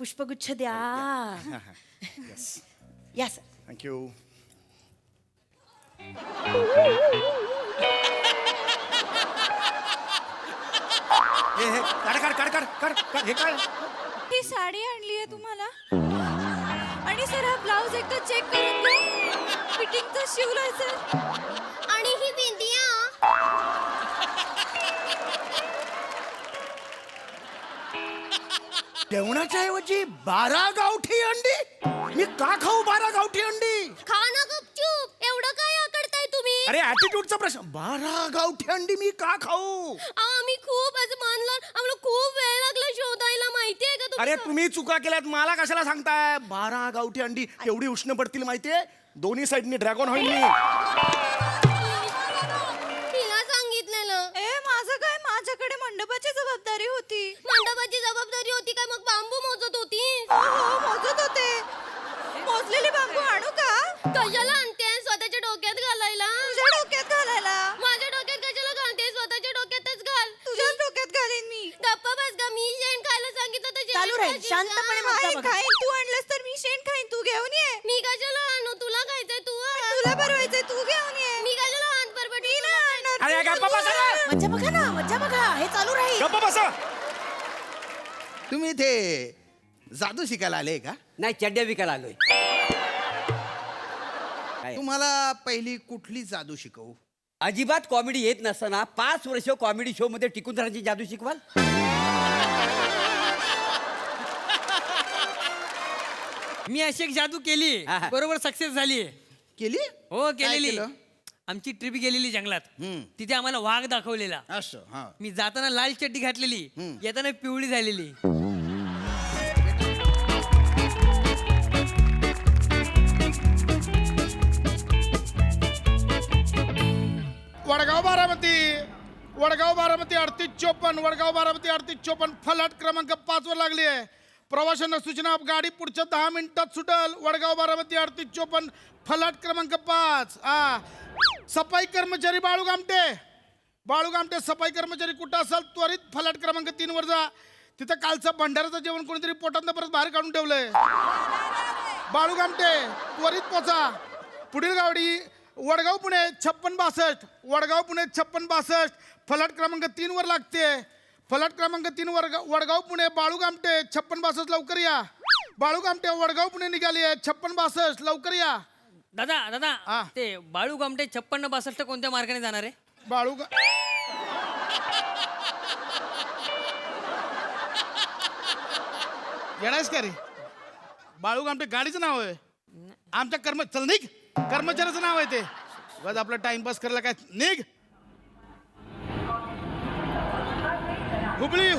पुष्पगुच्छ द्या. Yes yes. Thank you. हे काढ काढ काढ काढ काढ काढ हे काढ. ही साडी आणली आहे तुम्हाला आणि सर हा ब्लाऊज एकदा चेक करून घ्या. फिटिंगचा शिवलाय सर. आणि ही बिंदिया जेवणाच्या ऐवजी 12 गावठी अंडी. मी का खाऊ 12 गावठी अंडी? खा ना गपचूप. एवढं काय आकडताय तुम्ही? अरे ऍटिट्यूडचा प्रश्न. 12 गावठी अंडी मी का खाऊ? आम्ही खूप असं मानलं. आम्हाला खूप वेळ लागला शोधायला. माहितीये का अरे तुम्हाला? तुम्ही चुका केल्यात. मला कशाला सांगताय? 12 गावठी अंडी एवढी उष्ण पडतील माहितीये? दोन्ही साईडनी ड्रॅगन होईल मी. तिला सांगितलेलं. ए माझं काय, माझ्याकडे मंडपाची जबाबदारी होती. मंडपाची जबाबदारी होती काय? मग बांबू मोजत होती. हो हो मोजत होते. मोजलेले बांबू आणू का? कशाला आणते? स्वतःच्या डोक्यात घालायला. तुझ्या डोक्यात घालायला. माझ्या डोक्यात कशाला घालते? स्वतःच्या डोक्यातच घाल. तुझ्याच डोक्यात घालीन मी. गप्पा बस ग. मी शेण खायला सांगितलं तर चालू जेवण राहील. खाशील शांतपणे का? मग. खाईन बघा. खाईन. तू आणलंस तर मी शेण खाईन. तू घेऊन ये. मी कशाला आणू? तुला खायचंय तू आण. तुला बरवायचंय तू घेऊन ये. मी कशाला आण परपट? मी नाही आणणार. अरे तू गप्पा बसा ना. मज्जा बघा ना, मज्जा बघा. हे चालू राहील. गप्पा बसा. तुम्ही इथे जादू शिकायला आले का? नाही, चड्ड्या विकायला आलोय. काय? तुम्हाला पहिली कुठली जादू शिकवू? अजिबात कॉमेडी येत नसताना 5 वर्ष कॉमेडी शो मध्ये टिकून राहण्याची जादू शिकवाल? मी अशी एक जादू केली, हा, हा. बरोबर सक्सेस झाली. केली? हो काय केलेली. केलं? आमची ट्रिप गेलेली जंगलात. तिथे आम्हाला वाघ दाखवलेला. असं हा. मी जाताना लाल चड्डी घातलेली, येताना पिवळी झालेली. वडगाव बारामती 3854 वडगाव बारामती 3854 फलाट क्रमांक 5 वर लागली आहे. प्रवाशांना सूचना, गाडी पुढच्या 10 मिनिटात सुटल. वडगाव बारामती 3854 फलाट क्रमांक 5. सफाई कर्मचारी बाळू गामटे सफाई कर्मचारी कुठं असाल त्वरित फलाट क्रमांक 3 वर जा. तिथं कालचं भंडाराचं जेवण कोणीतरी पोटातनं परत बाहेर काढून ठेवलंय. बाळू गामटे त्वरित पोचा. पुढील गाडी वडगाव पुणे 5662 वडगाव पुणे 5662 फलाट क्रमांक 3 वर लागते. फलाट क्रमांक 3 वर वडगाव पुणे बाळू गामटे 5662 लवकर या. बाळू गामटे वडगाव पुणे निघाली आहे 5662 लवकर या. दादा हा. दादा ते बाळू गामटे 5662 कोणत्या मार्गाने जाणार आहे? बाळू येणारच का रे? बाळू गामटे गाडीचं नाव आहे. आमच्या चल निघ. कर्मचाऱ्याचं नाव आहे ते. बस आपला टाइमपास करायला काय निघ. हुबळी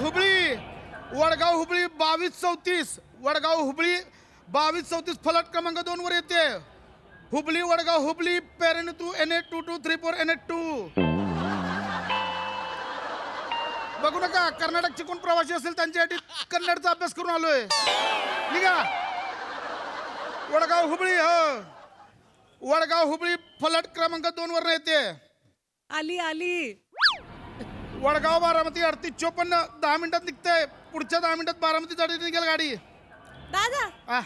वडगाव हुबळी 2234 वडगाव हुबळी 2234 फलाट क्रमांक 2 वर येते. Hubli Vadgaon Hubli Peren to NH 2234 NH 2. बघू नका, कर्नाटकचे कोण प्रवासी असेल त्यांच्यासाठी कन्नडचा अभ्यास करून आलोय. निघा. वडगाव हुबळी वडगाव हुबळी फलाट क्रमांक 2 वर येते. आली. वडगाव बारामती 3854 10 मिनिटात निघते. पुढच्या 10 मिनिटात बारामती साठी निघेल गाडी. दादा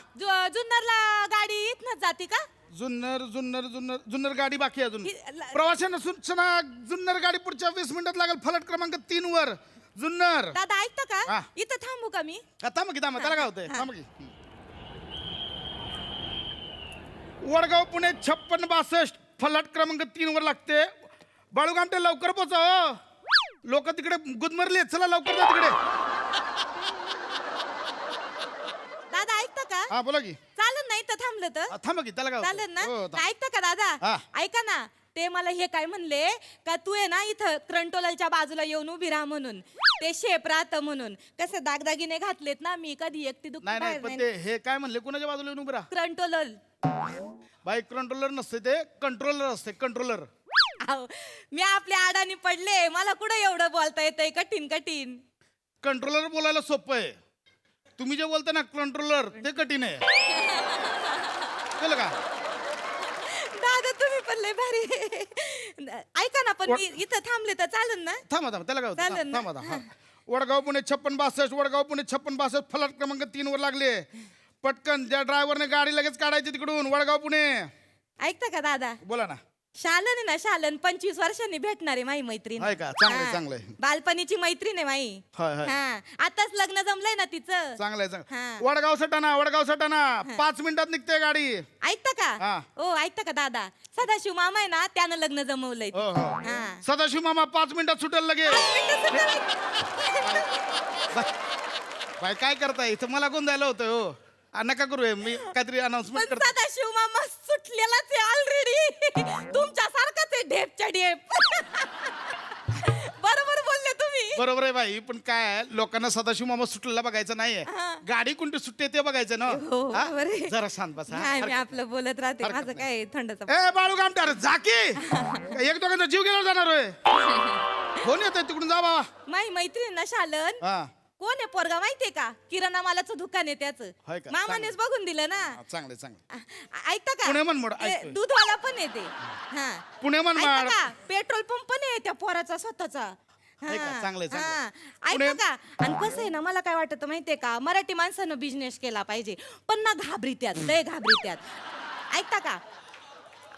जुन्नरला गाडी इथनं जाते का? जुन्नर गाडी बाकी आहे अजून. ही- प्रवाशांना सूचना, जुन्नर गाडी पुढच्या 20 मिनिटात लागेल फलाट क्रमांक 3 वर. जुन्नर. दादा ऐकता हा. का? इथं थांबू का मी? थांब की त्याला काय होतंय? हा. थांब की. वडगाव पुणे 5662 फलाट क्रमांक 3 वर लागते. बाळू गामटे लवकर पोचा. हो लोक तिकडे गुदमरली आहेत. चला लवकर जा तिकडे. दादा ऐकता का? हा बोला की. चालन नाही तर थांबलं तर थांब की त्याला काय होतंय? चालन ना? हो, थांब. ऐकता का दादा? हा. ऐका ना, ते मला हे काय म्हणले का तू आहे ना इथं क्रंटोलच्या बाजूला येऊन उभी राहा म्हणून. ते शेप राहतं म्हणून. कसे दागदागिने घातलेत ना मी, कधी एकटी दुःख नाही बाहेर पण नाही. ते हे काय म्हणले कुणाच्या बाजूला येऊन उभं राहा? क्रंटोलल. बाईक कंट्रोलर नसते ते कंट्रोलर असते. कंट्रोलर. अहो, मी आपल्या आडानी पडले. मला कुठं एवढं बोलता येतंय कठीण. कंट्रोलर बोलायला सोपं आहे. तुम्ही जे बोलता ना कंट्रोलर ते कठीण आहे. कळलं का? दादा तुम्ही पण लय भारी. ऐका ना, पण मी इथं थांबले तर चालन ना? थांबा त्याला काय होतं? चालेल ना? थांबा. वडगाव पुणे 5662, वडगाव पुणे 5662, फलाट क्रमांक 3 वर लागले. पटकन त्या ड्रायव्हरने गाडी लगेच काढायची तिकडून. वडगाव पुणे. ऐकता का दादा? बोला ना. शालन आहे ना, शालन 25 वर्षांनी भेटणार आहे माई मैत्रीण. आहे का? चांगलंय, हा. चांगलंय. बालपणीची मैत्रीण आहे माई. होय, होय. हा, आताच लग्न जमलंय ना तिचं. चांगलंय हा. चांगलं. वडगाव सटाणा, वडगाव सटाणा 5 मिनिटात निघते गाडी. ऐकता का? हा. हो, ऐकता का दादा? सदाशिव मामा आहे ना, त्यानं लग्न जमवलंय. हो हो. हा. सदाशिव मामा 5 मिनिटात सुटेल लगे. बाय काय करताय इथं? मला गोंधायला होतं हो. नका करू हे. मी काहीतरी अनाउन्समेंट पण करतो. सदाशिव मामा सुटलेलाच आहे ऑलरेडी. तुमच्या सारखाच आहे, ढेपच्या ढेप. बरोबर बोलले तुम्ही. बरोबर आहे बाई, पण काय आहे, लोकांना सदाशिव मामा सुटलेला बघायचं नाहीये. गाडी कोणती सुटते ते बघायचं ना. हो, हा? बरोबर आहे. जरा शांत बसा. नाही, मी आपलं बोलत राहते. हरकत माझं काय थंडच. ए बाळू गामटार झाकी. एक दोघांचा जीव गेला जाणार होय. कोण येतोय तिकडून? जा बाबा. माई मैत्रीण ना शालन. हा कोण आहे पोरगा माहितीये का? किराणा मालाचं दुकान आहे त्याचं. होय का? मामानेच बघून दिलं ना. चांगले चांगले. ऐकता का? पुणे मनमाड, ते ऐकतोय. दूधवाला पण आहे ते. हा. पुणे मनमाड. ऐकता का? पेट्रोल पंप पण आहे त्या पोराचा स्वतःचा. आहे का? चांगलंय, चांगलंय. हा. पुणे- ऐकता का? आणि कसं आहे ना, मला काय वाटतं माहितीये का, मराठी माणसानं बिझनेस केला पाहिजे, पण ना घाबरीत्यात, लय घाबरीत्यात. ऐकता का?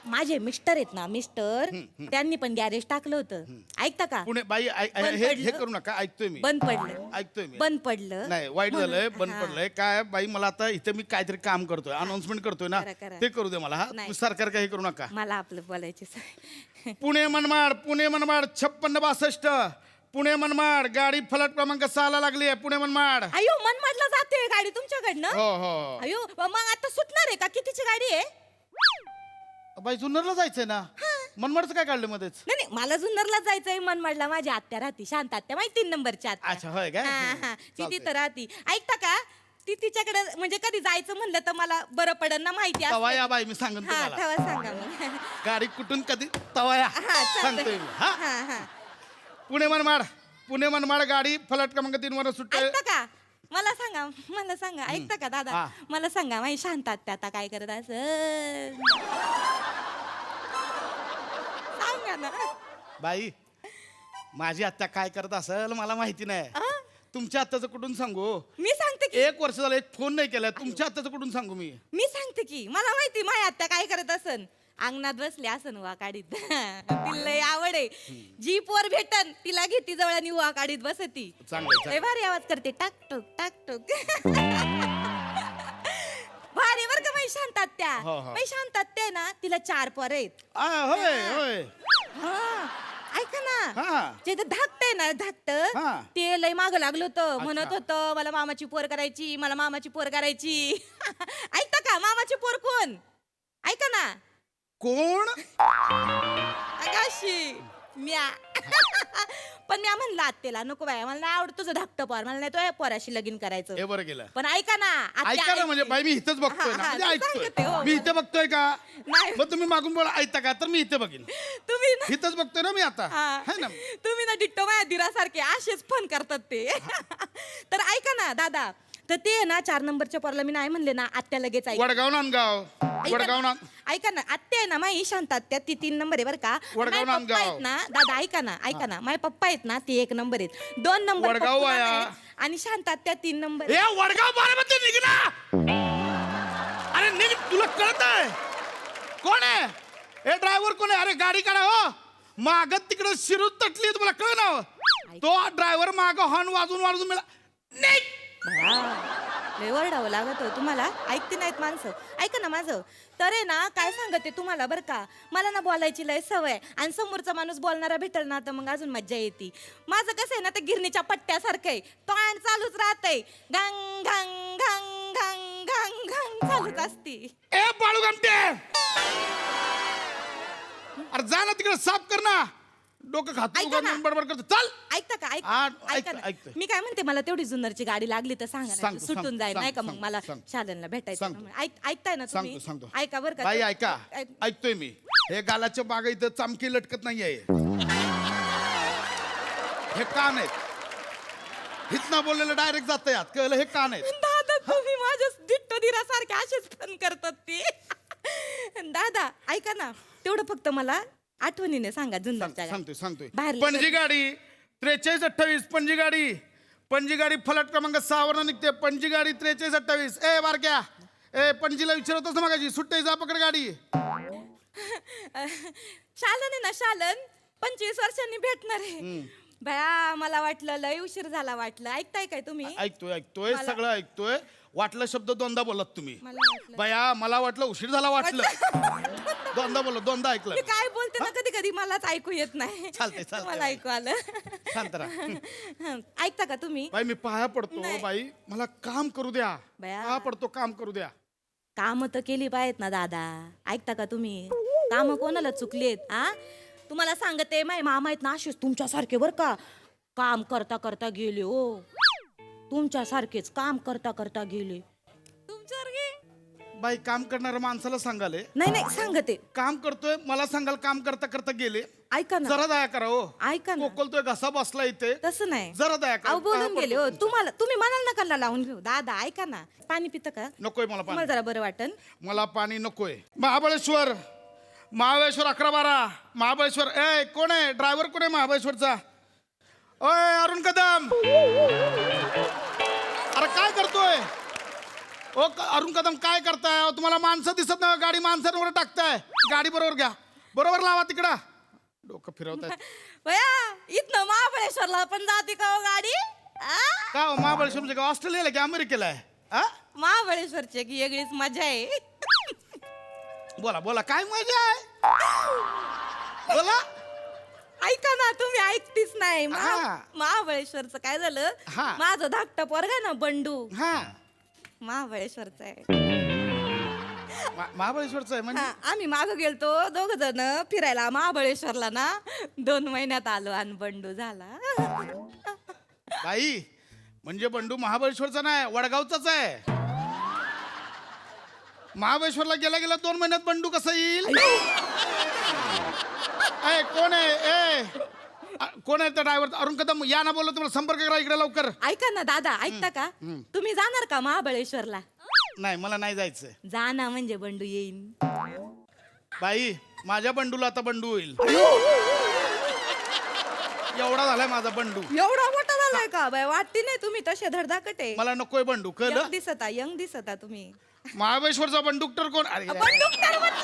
माझे मिस्टर आहेत ना, मिस्टर, त्यांनी पण गॅरेज टाकलं होतं. ऐकता का? पुणे बाई बंद हे पडलं. करू नका. ऐकतोय मी. बंद पडलं. ऐकतोय मी. बंद पडलं. नाही वाईट झालंय. बंद हा. पडलंय. काय बाई, मला आता इथे मी काहीतरी काम करतोय, अनाउन्समेंट करतोय ना, करा, करा. ते करू दे मला. हा नाही. तुम्ही सरकार काही करू नका. मला आपलं बोलायचे सवय. पुणे मनमाड, पुणे मनमाड 5662, पुणे मनमाड गाडी फलाट क्रमांक 6 ला लागली आहे. पुणे मनमाड. अयो, मनमाडला जाते गाडी तुमच्याकडनं? हो हो. अयो, मग आता सुटणार आहे का? कितीची गाडी आहे? बाई जुन्नरला जायचंय ना. मनमाडचं काय काढलं मध्येच? नाही नाही, मला जुन्नरला जायचंय. मनमाडला माझी आत्या राहते, शांत आत्या, माहिती 3 नंबरची आत्या. अच्छा, होय काय? हा, हा. ती चालतंय. तिथं राहती. ऐकता का? ती तिच्याकडे म्हणजे कधी जायचं म्हणलं तर मला बरं पडन ना, माहिती तवा असतं. या बाई, मी सांगेन हा, तुम्हाला. तेव्हा सांगा मग. गाडी कुठून कधी तवा या. हा, सांगतोय चालतंय. मी. हा हा, हा. पुणे मनमाड, पुणे मनमाड गाडी फलाट क्रमांक 3 वर सुटते. ऐकता का? मला सांगा, मला सांगा. ऐकता का दादा? हा. मला सांगा, माही शांत आत्या आता काय करत असं? सांगा ना. बाई, माझी आत्या काय करत असेल मला माहिती नाही. आ? तुमच्या आत्याचं कुठून सांगू? मी सांगते की 1 वर्ष झालं एक फोन नाही केलाय. तुमच्या आत्याचं कुठून सांगू मी? मी सांगते की मला माहिती माझी आत्या काय करत असन. अंगणात बसली असन वा काढीत. तिला लय आवड आहे. जी पोर भेटन तिला घेती जवळ आणि वा काढीत बसती. चांगलंय, लय भारी आवाज करते, टाक टोक टाक टोक. भारी बर का माझी शांत आत्या. हो, हो. माझी शांत आत्या आहे ना, तिला 4 पोर आहेत. होय होय. हा. ऐका ना, हा. जे धाकट आहे ना, धाकट, हा. ते लय माग लागलं होतं. म्हणत होतं मला मामाची पोर करायची, मला मामाची पोर करायची. ऐकता का? मामाची पोर कोण? ऐका ना. कोण? आकाशी म्या. पण म्या म्हणलं आत्तेला, नको बाय, मला नाही आवडत तुझं धाकट पोर, मला नाही तो पोराशी लगीन करायचं. हे बरं गेलं. पण ऐका ना, आत्या ऐका ना, ऐकते. म्हणजे बाई मी इथंच बघतोय ना. हा, म्हणजे मी सांगते, ऐकतोय. हो. मी इथे बघतोय का? नाही. मग तुम्ही मागून बोला ऐकता का? तर मी इथे बघीन. तुम्ही ना, इथंच बघतोय ना मी आता. हा. है ना? तुम्ही ना डिट्टो माझ्या दिरासारखे असेच फोन करतात ते. तर ऐका ना दादा, तर ते ना 4 नंबरच्या पोराला मी नाही म्हणले ना, आत्या लगेच ऐक. वडगाव नांदगाव. वडगाव नांद. ऐका ना, आत्या आहे ना माई शांत आत्या, ती 3 नंबर आहे बरं का. वडगाव माझे पप्पा नांदगाव. आहेत ना दादा, ऐका ना, ऐका ना, माझे पप्पा आहेत ना, ते 1 नंबर आहेत. 2 नंबर वडगाव पप्पू वाया. नाना आहे, आणि शांत आत्या 3 नंबर हे आहे. वडगाव बारामती निघ ना. अरे निघ, तुला कळत आहे कोण आहे? हे ड्रायव्हर कोण आहे? अरे गाडी काढा हो. मागत तिकडे शिरूत तटली, तुम्हाला कळ ना हो? तो ड्रायव्हर माग हॉर्न वाजून वाजून मिळा. निघ. लय ओरडावं लागत हो तुम्हाला, ऐकते नाहीत माणसं. ऐका ना माझं, तर आहे ना, काय सांगते तुम्हाला बरं का, मला ना बोलायची लय सवय, आणि समोरचा माणूस बोलणारा भेटल ना तर मग अजून मज्जा येते. माझं कसं आहे ना, ते गिरणीच्या पट्ट्यासारखं आहे, तोंड चालूच राहतंय, घंग घंग घंग घंग घंग घंग चालूच असती. ए बाळू गमटे, अरे जा ना तिकडे साफ कर ना. डोकं खातो ऐका ना. बडबड करतो. चल. ऐकता का? हा, ऐका ना. ऐकतोय. मी काय म्हणते, मला तेवढी जुन्नरची गाडी लागली तर सांगा ना, सांगतो, सुटून सांगतो, जाईल नाही का, मग सांगतो, मला सांगतो. शालनला भेटायचं. सांगतो. ऐकताय ना तुम्ही? सांगतो. ऐका बरं का. बाई ऐका, ऐक- ऐकतोय मी. हे गालाच्या बागा इथं चामकी लटकत नाहीये. हे कान आहेत. हितना बोललेलं डायरेक्ट जात यात, कळलं? हे कान आहेत. दादा, तुम्ही माझ्या दिट्टो दिरासारखे असेच फोन करतात ते. दादा ऐका ना, तेवढं फक्त मला आठवणीने सांगा जुन्नरच्या गाडी. सांगतोय बाहेर पणजी गाडी 4328, पणजी गाडी पणजी गाडी फलाट क्रमांक 6 वरनं निघते. पणजी गाडी 4328. ए बारक्या, ए पणजीला विचारतोस ना मगाशी, सुट्टे जा पकड गाडी. शालन आहे ना शालन, 25 वर्षांनी भेटणार आहे. भया मला वाटलं लय उशीर झाला वाटलं. ऐकताय काय तुम्ही? ऐकतोय सगळं ऐकतोय. वाटलं शब्द दोनदा बोलत तुम्ही. मला वाटलं. बया मला वाटलं उशीर झाला वाटलं. दोनदा बोललो, दोनदा ऐकलं. मी काय बोलते ना कधी कधी मलाच ऐकू येत नाही. चालतंय. मला ऐकू आलं. शांत राहा. ऐकता का तुम्ही? बाई मी पाया पडतो. नाही. बाई मला काम करू द्या. बया. पाया पडतो, काम करू द्या. काम तर केली पाहिजेत ना दादा. ऐकता का तुम्ही? काम कोणाला चुकलेत? आ तुम्हाला सांगते माय मामा आहेत ना असेच तुमच्यासारखे बर का, काम करता करता गेले हो. तुमच्यासारखेच काम करता करता गेले. तुमच्यासारखे बाई काम करणाऱ्या माणसाला सांगाले. नाही नाही सांगते. काम करतोय मला सांगाल काम करता करता गेले. ऐका ना, जरा दया करा हो. ऐका ना. कोकलतोय घसा बसला इथे. तसं नाही. जरा दया करा. अहो बोलून पाया गेले पडतो हो. तुमच्या. तुम्ही म्हणाल नका लावून घेऊ. दादा ऐका ना, पाणी पितं का? नकोय मला तुम्हाला पाणी. जरा बरं वाटन. मला पाणी नकोय. महाबळेश्वर 11-12 महाबळेश्वर. ए कोण आहे ड्रायव्हर? कोण आहे महाबळेश्वरचा? ओय अरुण कदम. अरे काय करतोय? अरुण कदम काय करताय? अहो, तुम्हाला माणसं दिसत नाही. गाडी माणसांवर टाकताय. गाडी बरोबर घ्या, बरोबर लावा तिकडं. डोकं फिरवताय. भया इथनं महाबळेश्वरला पण जाते का हो गाडी? आ? का हो, महाबळेश्वर म्हणजे का ऑस्ट्रेलियाला की अमेरिकेला आहे? हा? महाबळेश्वरची एक वेगळीच मजा आहे. बोला बोला काय मजा आहे? बोला. ऐका ना, तुम्ही ऐकतीच नाही. हा. महाबळेश्वरचं काय झालं? हा. माझं धाकटा पोरगा ना बंडू, हा महाबळेश्वरचा आहे. महाबळेश्वरचं आहे म्हणजे? हा, आम्ही माग गेलतो 2 जण फिरायला महाबळेश्वरला ना. 2 महिन्यात आलो आणि बंडू झाला. बाई म्हणजे बंडू महाबळेश्वरचा नाही, वडगावचाच आहे. महाबळेश्वरला गेला गेला 2 महिन्यात बंडू कसं येईल? ए कोण आहे? कोण आहे त्या ड्रायव्हर? अरुण कदम या ना, बोललो तुम्हाला संपर्क करा इकडे लवकर. ऐका ना दादा, ऐकता का? तुम्ही जाणार का महाबळेश्वरला? नाही मला नाही जायचं. जा ना, म्हणजे बंडू येईन. बाई माझ्या बंडूला आता बंडू होईल. एवढा झालाय माझा बंडू. एवढा मोठा झालाय का? बाय वाटते नाही तुम्ही तसे धडधाकट आहे. मला नकोय बंडू. कळलं? यंग दिसता तुम्ही. महाबळेश्वरचा बंडूकटर कोण? अरे बंडूकटर म्हटले.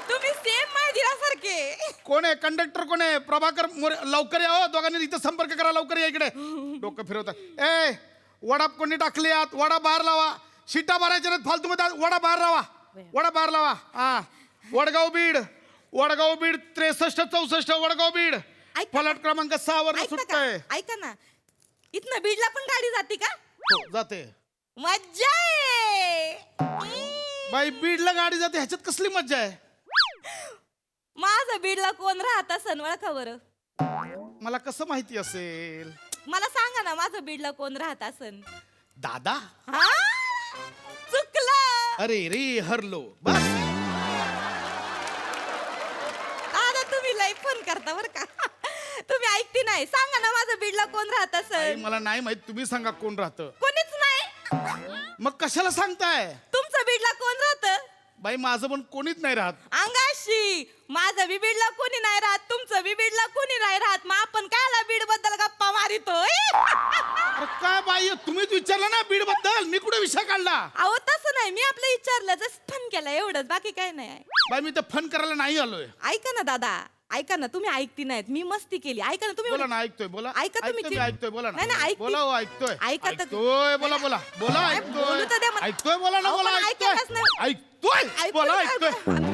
तुम्ही सेम सारखे. कोण आहे? कंडक्टर कोण आहे? प्रभाकर मोरे. लवकर या हो, दोघांनी इथं संपर्क करा. लवकर या इकडे. डोकं फिरवता. ए वडा कोणी टाकली आत? वडा बाहेर लावा. शिटा भरायच्या नाहीत फालतू मध्ये. वडा बाहेर लावा. वडा बाहेर लावा. हा वडगाव बीड 6364 वडगाव बीड. ऐका. फलाट क्रमांक 6 वर ऐका सुटतंय. का? ऐका ना, इथनं बीडला पण गाडी जाते का? हो, जाते. मज्जा आहे. बाई बीडला गाडी जाते, ह्याच्यात कसली मज्जा आहे? माझं बीडला कोण राहत असन ओळखा बरं? मला कसं माहिती असेल? मला सांगा ना, माझं बीडला कोण राहत असन? दादा. हा? चुकलं. अरे रे हरलो. बस दादा तुम्ही लई फोन करता बर का. तुम्ही ऐकते नाही. सांगा ना, माझं बीडला कोण राहत बाई, असन? मला नाही माहित. तुम्ही सांगा कोण राहतं. कोणीच नाही. मग कशाला सांगताय? तुमचं बीडला कोण राहत? बाई माझं पण कोणीच नाही राहत. अंगाशी माझं बी बीडला कोणी नाही राहत, तुमचं बी बीडला कोणी नाही राहत. मग आपण कायला बीड बद्दल गप्पा मारितोय? अरे काय बाई तुम्हीच विचारलं ना बीड बद्दल, मी कुठे विषय काढला? अहो तसं नाही, मी आपलं विचारलं, जस्ट फन केलं एवढंच, बाकी काय नाही. बाई मी तर फन करायला नाही आलोय. ऐका ना दादा, ऐका ना, तुम्ही ऐकती नाहीत. मी मस्ती केली. ऐका ना तुम्ही. बोला ना, ऐकतोय. बोला. ऐका तुम्ही. ऐकतोय, ऐकतोय. बोला ना. नाही, नाही, ऐकते. बोला हो, ऐकतोय. ऐका तर. ऐकतोय. बोला बोला बोला. नाही, ऐकतोय. बोलू तर द्या मला. ऐकतोय. बोला ना. अहो, बोला. मला ऐकतोय. ऐकायलाच नाही. ऐकतोय. ऐकतोय. बोला. ऐकतोय.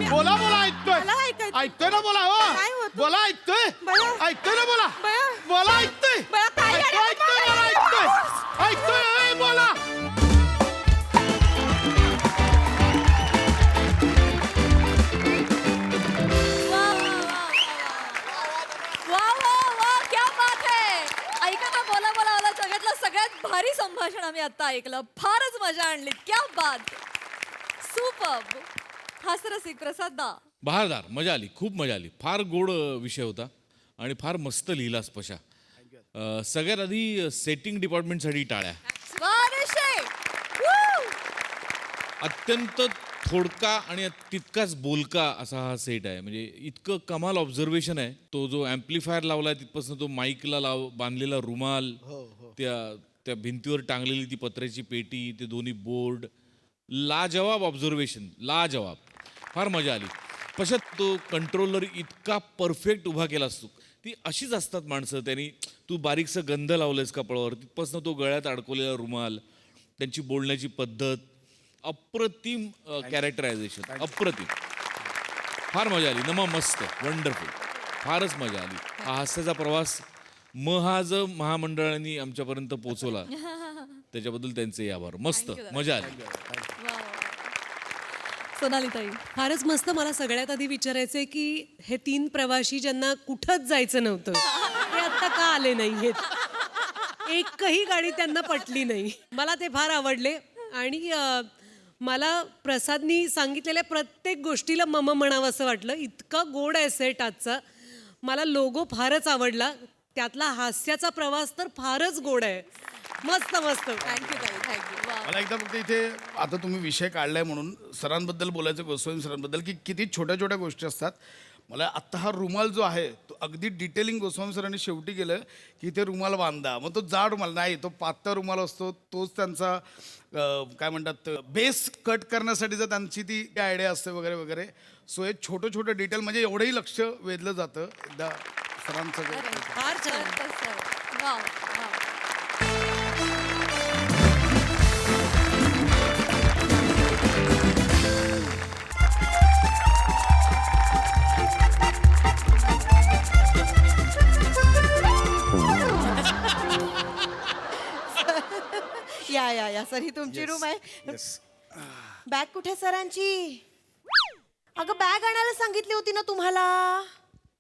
बोला बोला. ऐकतोय. मला ऐकायचं. ऐकतोय ना. बोला हो. काय होतं? बोला. ऐकतोय. बया. ऐकतोय ना. बोला. बया. बोला. ऐकतोय. बया, काय ऐकतोय. आहे? ऐकतोय. बोला. ऐकतोय. ऐकतोय. ए, बोला. वा वा वा, क्या बात आहे. ऐका ना, बोला बोला बोला, जगातलं सगळ्यात भारी संभाषण आम्ही आता ऐकलं. फारच मजा आणली. क्या बात. सुपर्ब. हास्यरसिक प्रसाद दा. बहारदार. मजा आली, खूप मजा आली. फार गोड विषय होता आणि फार मस्त लिहिला स्पशा. सगळ्यात आधी सेटिंग डिपार्टमेंटसाठी टाळ्या. स्वारस्य. वू. अत्यंत थोडका आणि तितकाच बोलका असा हा सेट आहे. म्हणजे इतकं कमाल ऑब्झर्वेशन आहे. तो जो ॲम्प्लिफायर लावलाय तिथपासून तो माईकला बांधलेला रुमाल, त्या भिंतीवर टांगलेली ती पत्र्याची पेटी, ते दोन्ही बोर्ड, लाजवाब ऑब्झर्वेशन, लाजवाब. फार मजा आली. पशात तो कंट्रोलर इतका परफेक्ट उभा केला असतो. ती अशीच असतात माणसं. त्यांनी तू बारीकसा गंध लावलंयस कपाळावर, तिथपासून तो गळ्यात अडकवलेला रुमाल, त्यांची बोलण्याची पद्धत, अप्रतिम कॅरेक्टरायझेशन, अप्रतिम. फार मजा आली. नमा मस्त, वंडरफुल, फारच मजा आली. हा हास्याचा प्रवास महाज महामंडळाने आमच्यापर्यंत पोहोचवला, त्याच्याबद्दल त्यांचे आभार. मस्त मजा आली. सोनाली ताई. फारच मस्त. मला सगळ्यात आधी विचारायचंय की हे 3 प्रवासी ज्यांना कुठंच जायचं नव्हतं ते आता का आले नाहीयेत? एकही गाडी त्यांना पटली नाही. मला ते फार आवडले. आणि मला प्रसादनी सांगितलेल्या प्रत्येक गोष्टीला मम म्हणावं असं वाटलं. इतका गोड आहे सेट आजचा. मला लोगो फारच आवडला. त्यातला हास्याचा प्रवास तर फारच गोड आहे. मस्त मस्त. थँक्यू ताई, थँक्यू. मला एकदा फक्त इथे आता तुम्ही विषय काढलाय म्हणून सरांबद्दल बोलायचं, गोस्वामी सरांबद्दल, की किती छोट्या छोट्या गोष्टी असतात. मला आत्ता हा रुमाल जो आहे तो अगदी डिटेलिंग गोस्वामी सरांनी शेवटी केलं की इथे रुमाल बांधा. मग तो जाड रुमाल नाही, तो पातळ रुमाल असतो. तोच त्यांचा काय म्हणतात बेस कट करण्यासाठीचा त्यांची ती आयडिया असते वगैरे वगैरे. सो हे छोटं छोटं डिटेल म्हणजे एवढंही लक्ष वेधलं जातं. एकदा सरांचं फार छान. Wow, wow. या सर, ही तुमची रूम आहे. बॅग कुठे सरांची? अगं बॅग आणायला सांगितली होती ना तुम्हाला.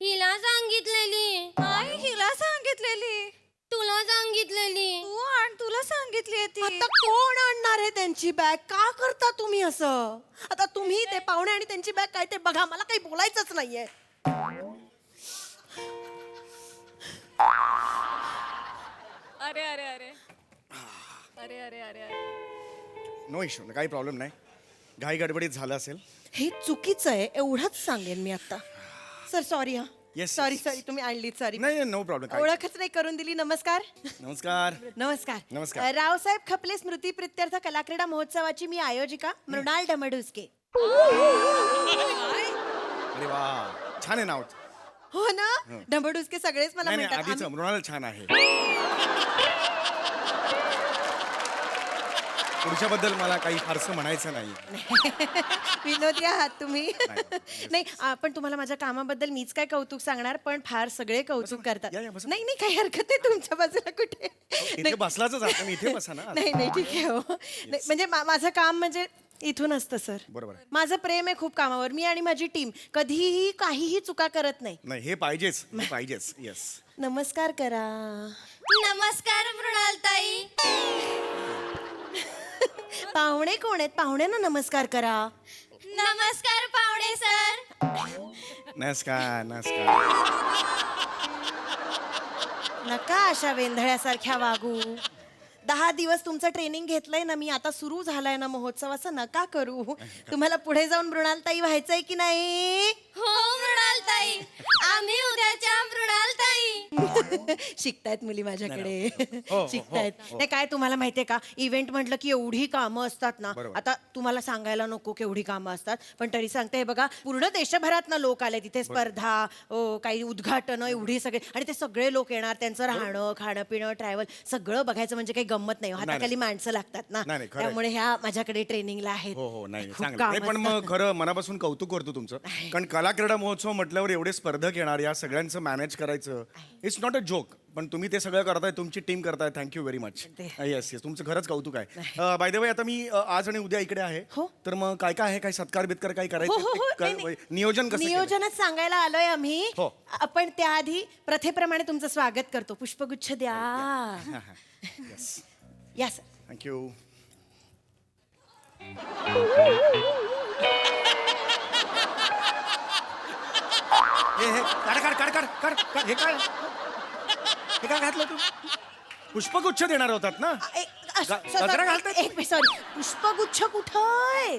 हिला सांगितलेली. आई, हिला सांगितलेली. तुला सांगितलेली. तू आण, तुला सांगितली ती. आता कोण आणणार आहे त्यांची बॅग? का करता तुम्ही असं? आता तुम्ही ते पाहुणे आणि त्यांची बॅग काय ते बघा, मला काही बोलायचंच नाहीये. अरे अरे अरे अरे अरे अरे अरे. नो इश्यू, काही प्रॉब्लेम नाही. घाई गडबडीत झालं असेल. हे चुकीचं आहे एवढंच सांगेन मी आता. Sir sorry. हा Yes, सॉरी yes. सॉरी, तुम्ही आणलीत. सॉरी, नाही नो प्रॉब्लेम. ओळखच नाही करून दिली. नमस्कार. नमस्कार. नमस्कार. नमस्कार. रावसाहेब खपले स्मृती प्रित्यर्थ कलाक्रीडा महोत्सवाची मी आयोजिका मृणाल डमडुस्के. अरे वा, छान आहे नाव. हो ना, डमडुस्के सगळेच मला नाही नाही, म्हणतात. आधीच मृणाल छान आहे. पुढच्याबद्दल मला काही फारसं म्हणायचं नाही. विनोदी आहात तुम्ही. नाही, पण तुम्हाला माझ्या कामाबद्दल मीच काय कौतुक सांगणार, पण फार सगळे कौतुक करतात. या, बसा. नाही नाही, काही हरकत नाही. तुमच्या बाजूला कुठे. इथे बसलाच जातं मी, इथे बसा ना. नाही नाही, ठीक आहे. हो नाही, म्हणजे माझं काम म्हणजे इथून असतं सर. बरोबर आहे. माझं प्रेम आहे खूप कामावर. मी आणि माझी टीम कधीही काहीही चुका करत नाही. नाही, हे पाहिजेच, हे पाहिजेच. येस. नमस्कार करा. नमस्कार मृणाल ताई. पाहुणे कोण आहेत? पाहुण्यांना नमस्कार करा. नमस्कार पाहुणे सर. नमस्कार. नमस्कार. नका अशा वेंधळ्यासारख्या वागू. 10 दिवस तुमचं ट्रेनिंग घेतलंय ना मी, आता सुरू झालाय ना महोत्सव, असं नका करू. तुम्हाला पुढे जाऊन मृणालताई व्हायचंय की नाही? हो मृणाल ताई, आम्ही उद्याच्या मृणाल ताई. शिकतायत मुली माझ्याकडे. हो, शिकतायत. नाही काय, तुम्हाला माहितीये का, इव्हेंट म्हटलं की एवढी कामं असतात ना. बरोबर. आता तुम्हाला सांगायला नको केवढी कामं असतात, पण तरी सांगते. हे बघा, पूर्ण देशभरात ना लोक आले तिथे. स्पर्धा, काही उद्घाटन, एवढी सगळे, आणि ते सगळे लोक येणार. त्यांचं राहणं, खाणं पिणं, ट्रॅव्हल सगळं बघायचं म्हणजे काही गंमत नाही. हाताखाली माणसं लागतात ना. नाही, खरं आहे. त्यामुळे ह्या माझ्याकडे ट्रेनिंगला आहेत. हो हो, नाही खूप चांगलं. कामं नाही, पण मग असतात. खरं मनापासून कौतुक करतो तुमचं. कारण कला क्रीडा महोत्सव म्हटल्यावर एवढे स्पर्धक येणार, या सगळ्यांचं मॅनेज करायचं, इट्स नॉट अ जोक. पण तुम्ही ते सगळं करताय, तुमची टीम करताय. Thank you very much. Yes yes, तुमचं खरंच कौतुक आहे. बाय द वे, आता मी आज आणि उद्या इकडे आहे. हो. तर मग काय काय आहे, काय सत्कार बित्कार काही हो, हो, हो. नाही, करायचं? नाही. नियोजन कसं केलंय? नियोजनच सांगायला आलोय आम्ही. हो. आपण त्याआधी प्रथेप्रमाणे तुमचं स्वागत करतो. पुष्पगुच्छ द्या. येस, या सर. थँक्यू. हे काढ काढ काढ काढ काढ काढ. हे काय, हे काय घातलं तू? पुष्पगुच्छ देणार होतात ना? गजरा घालताय? सॉरी, पुष्पगुच्छ कुठं आहे?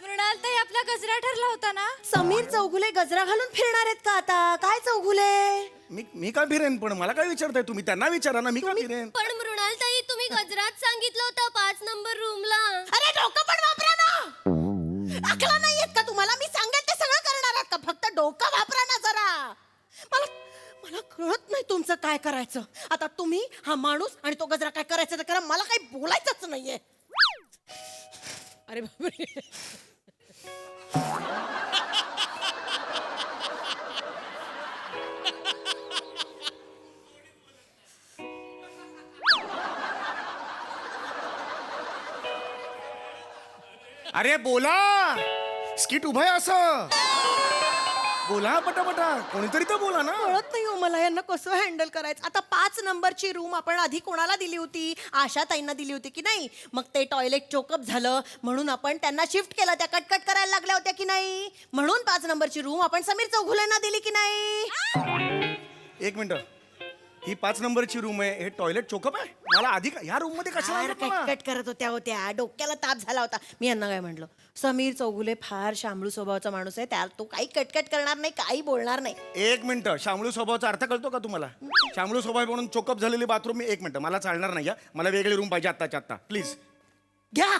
मृणालताई आपला गजरा ठरला होता ना. समीर चौगुले गजरा घालून फिरणार आहेत का आता? काय चौगुले? मी का फिरेन? पण मला काय विचारताय तुम्ही? त्यांना विचारा ना, मी का फिरेन? पण मृणालताई तुम्ही गजरात सांगितलं होतं 5 नंबर रूमला. अरे डोकं पण वापरा ना. अकला नाही येत का तुम्हाला? मी सांगेल ते सगळं करणार आहात का? फक्त डोकं वापरा ना जरा. मला कळत नाही तुमचं काय करायचं. आता तुम्ही हा माणूस आणि तो गजरा काय करायचं ते करा. मला काही बोलायचंच नाहीये. अरे बापरे. अरे बोला, स्किट उभं आहे असं. बोला पटापटा, कोणीतरी तर बोला ना. कळत नाही हो मला यांना कसं हँडल करायचं. आता 5 नंबरची रूम आपण आधी कोणाला दिली होती? आशाताईंना दिली होती की नाही? मग ते टॉयलेट चोकअप झालं म्हणून आपण त्यांना शिफ्ट केलं. त्या कटकट करायला लागल्या होत्या की नाही? म्हणून 5 नंबरची रूम आपण समीर चौगुलेंना दिली की नाही? एक मिनिट, ही 5 नंबरची रूम आहे, हे टॉयलेट चोकअप आहे. मला आधी ह्या रूम मध्ये कशाला फार आणलं मला? कटकट करत होत्या. डोक्याला ताप झाला होता. मी यांना काय म्हटलं, समीर चौगुले फार शामळू स्वभावाचा माणूस आहे. त्या तो काही कटकट करणार नाही, काही बोलणार नाही. एक मिनिट, शामळू स्वभावाचा अर्थ कळतो का तुम्हाला? शामळू स्वभाव म्हणून चोकअप झालेली बाथरूम मी, एक मिनिट, मला चालणार नाही. मला वेगळी रूम पाहिजे आत्ताच्या आत्ता, प्लीज. घ्या.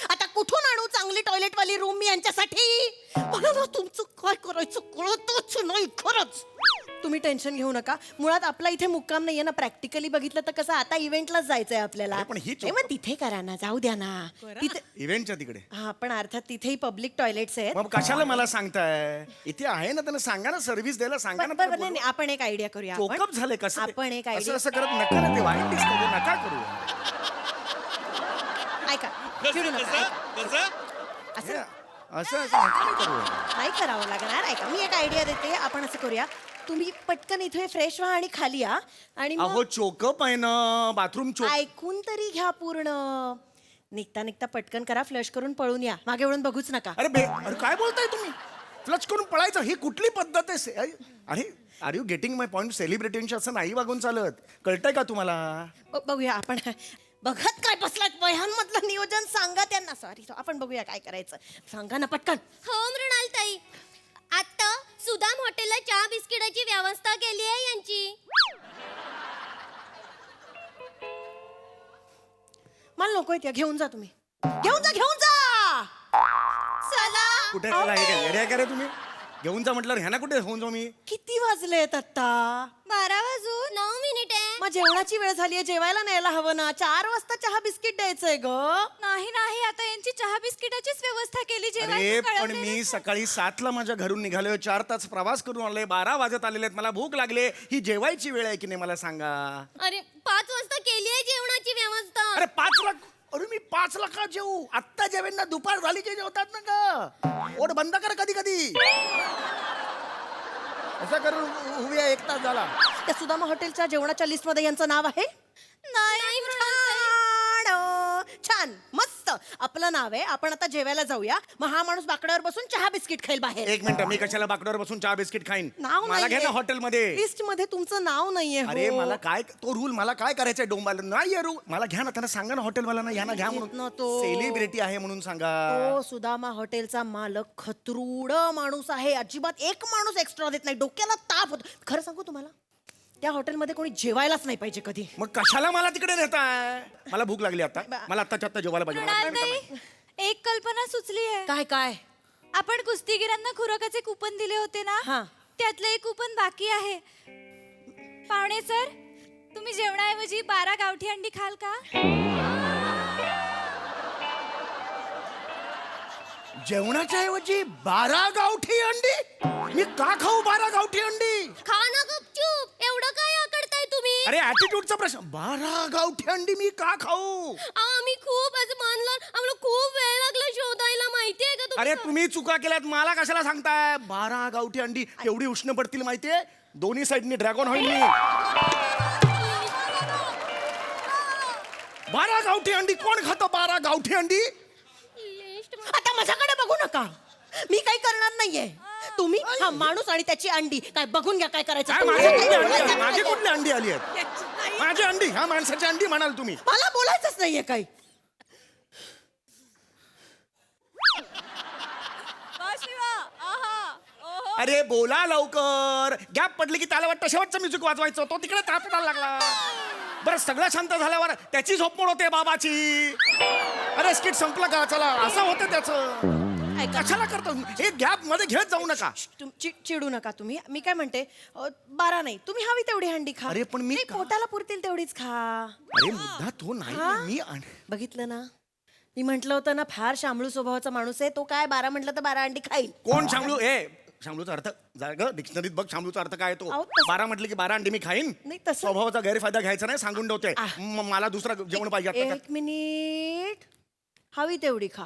आता कुठून आणू चांगली टॉयलेटवाली रूम मी यांच्यासाठी? मला ना तुमचं काय करायचं कळतच नाही खरंच. तुम्ही टेन्शन घेऊ नका. मुळात आपला इथे मुक्काम नाहीये ना. प्रॅक्टिकली बघितलं तर कसं आता इव्हेंटलाच जायचंय आपल्याला. अरे पण ही नाही, मग तिथे करा ना, जाऊ द्या ना तिथे. इव्हेंटच्या तिकडे हा पण अर्थात तिथेही पब्लिक टॉयलेट्स आहेत. मग कशाला मला सांगताय? इथे आहे ना, त्यांना सांगा ना, सर्व्हिस द्यायला सांगा ना. बरं, नाही, आपण एक आयडिया करूया. चोकअप झाले कसं? आपण एक असं आयडिया असं करत नका ना, ते वाईट दिसतं, ते नका करू. ऐका, चिडू नका, ऐका. हे, असं असं नका करू. नाही करावं लागणार. ऐका, मी एक आयडिया देते. आपण असं करूया, तुम्ही पटकन इथे फ्रेश व्हा आणि खाली या. आणि मग अहो चोकअप आहे ना, बाथरूम चोक. ऐकून तरी घ्या पूर्ण. निघता निघता पटकन करा, फ्लश करून पळून या. मागे वळून बघूच नका. अरे काय बोलताय तुम्ही? फ्लच करून पळायचं, ही कुठली पद्धत आहे? अरे are you getting my point? सेलिब्रिटींशी असं नाही वागून चालत. कळतंय का तुम्हाला? बघूया आपण. बघत काय बसलात? वह्यांमधलं नियोजन सांगा त्यांना. सॉरी, आपण बघूया काय करायचं. सांगा ना पटकन. हो मृणालताई, आता सुदाम हॉटेलला चहा बिस्किटाची व्यवस्था केली आहे यांची. मला नको येते, घेऊन जा तुम्ही. घेऊन जा. चला. कुठे गेला? हे काय येडे आहे का रे तुम्ही? घेऊन जा म्हटलं, ह्याना कुठे घेऊन जाऊ मी? किती वाजलेत आता? 12 वाजून 9 मिनिटे. मग जेवणाची वेळ झालीये, जेवायला न्यायला हवं ना. 4 वाजता चहा बिस्किट द्यायचंय ग. नाही आता यांची चहा बिस्किटाचीच व्यवस्था केली. अरे पण मी सकाळी 7ला माझ्या घरून निघालोय, 4 तास प्रवास करून आलोय, 12 वाजत आलेले आहेत, मला भूक लागले. ही जेवायची वेळ आहे की नाही मला सांगा? अरे 5 वाजता केली आहे जेवणाची व्यवस्था. अरे 5ला? अरे मी 5ला का जेवू? आत्ता जेवेन ना, दुपार झाली की जेवतात ना का? ओढ बंद कर कधी कधी. असं करून उभी आहे, 1 तास झाला. त्या सुदामा हॉटेलच्या जेवणाच्या लिस्ट मध्ये यांचं नाव आहे? नाही छान, मस्त आपलं नाव आहे. आपण आता जेवायला जाऊया. मग हा माणूस बाकड्यावर बसून चहा बिस्किट खाईल बाहेर. एक मिनिट, मी कशाला बाकड्यावर बसून चहा बिस्किट खाईन? नाव मला घ्या ना हॉटेलमध्ये. लिस्ट मध्ये तुमचं नाव नाहीये. अरे मला काय तो रूल, मला काय करायचंय? डोंबाल नाही रूल, मला घ्या ना. त्यांना सांगा ना हॉटेलवाल्यांना, यांना घ्या येत म्हणून. ना तो. सेलिब्रिटी आहे म्हणून सांगा. तो सुदामा हॉटेलचा मालक खतरूड माणूस आहे. अजिबात एक माणूस एक्स्ट्रा देत नाही. डोक्याला ताप होतो. खरं सांगू तुम्हाला, त्या हॉटेलमध्ये कोणी जेवायलाच नाही पाहिजे कधी. मग कशाला मला तिकडे नेताय? मला भूक लागली आता, मला आत्ताच्या आत्ता जेवायला पाहिजे. मृणालताई, एक कल्पना सुचली आहे. काय? आपण कुस्तीगिरांना खुराकाचे कुपन दिले होते ना, हा. त्यातलं एक कुपन बाकी आहे. पाहुणे सर, तुम्ही जेवणाऐवजी 12 गावठी अंडी खाल का? जेवणाच्या ऐवजी 12 गावठी अंडी? मी का खाऊ 12 गावठी अंडी? खा ना गपचूप. एवढं काय आकडताय तुम्ही? अरे ऍटिट्यूडचा प्रश्न. 12 गावठी अंडी मी का खाऊ? आम्ही खूप असं मानलं. आम्हाला खूप वेळ लागला शोधायला, माहितीये का तुम्हाला? अरे तुम्ही चुका केल्यात, मला कशाला सांगताय? 12 गावठी अंडी एवढी उष्ण पडतील माहितीये? दोन्ही साईडनी ड्रॅगन होईल मी. 12 गावठी अंडी कोण खातं? 12 गावठी अंडी? आता माझ्याकडे बघू नका, मी काही करणार नाहीये. तुम्ही हा माणूस आणि त्याची अंडी काय बघून घ्या काय करायचं. काय तुम्हाला माझी काही कुठली अंडी बोलायचं आहे? माझी नाहीये. कुठली अंडी आली आहेत? माझी अंडी, ह्या माणसाची अंडी म्हणाल तुम्ही? मला बोलायचंच नाहीये काही. अरे बोला लवकर. गॅप पडली की त्याला वाटतं शेवटचं म्युझिक वाजवायचं, तो तिकडे तापडायला लागला. बरं सगळं शांत झाल्यावर त्याची झोपमोड होते बाबाची. अरे स्किट संपलं का? चला असं होतं त्याचं. कशाला करतो हे? गॅप मध्ये घेत जाऊ नका. चिडू नका तुम्ही. मी काय म्हणते 12 नाही, तुम्ही हवी तेवढी हंडी खा. अरे, पण मी नाही, का- पोटाला पुरतील तेवढीच खा. अरे मुद्दा तो नाही. हा? मी बघितलं ना, मी म्हंटल होतं ना फार शामळू स्वभावाचा माणूस आहे तो. काय 12 म्हटलं तर 12 अंडी खाईल. कोण शामळू? शामळूचा अर्थ ग डिक्शनरीत बघ शामळूचा अर्थ काय तो. अहो, तसं- 12 म्हटलं की 12 अंडी मी खाईन. नाही, तसं- स्वभावाचा गैरफायदा घ्यायचा नाही, सांगून ठेवते. मला दुसरं जेवण पाहिजे आता. 1 मिनिट. हवी तेवढी खा.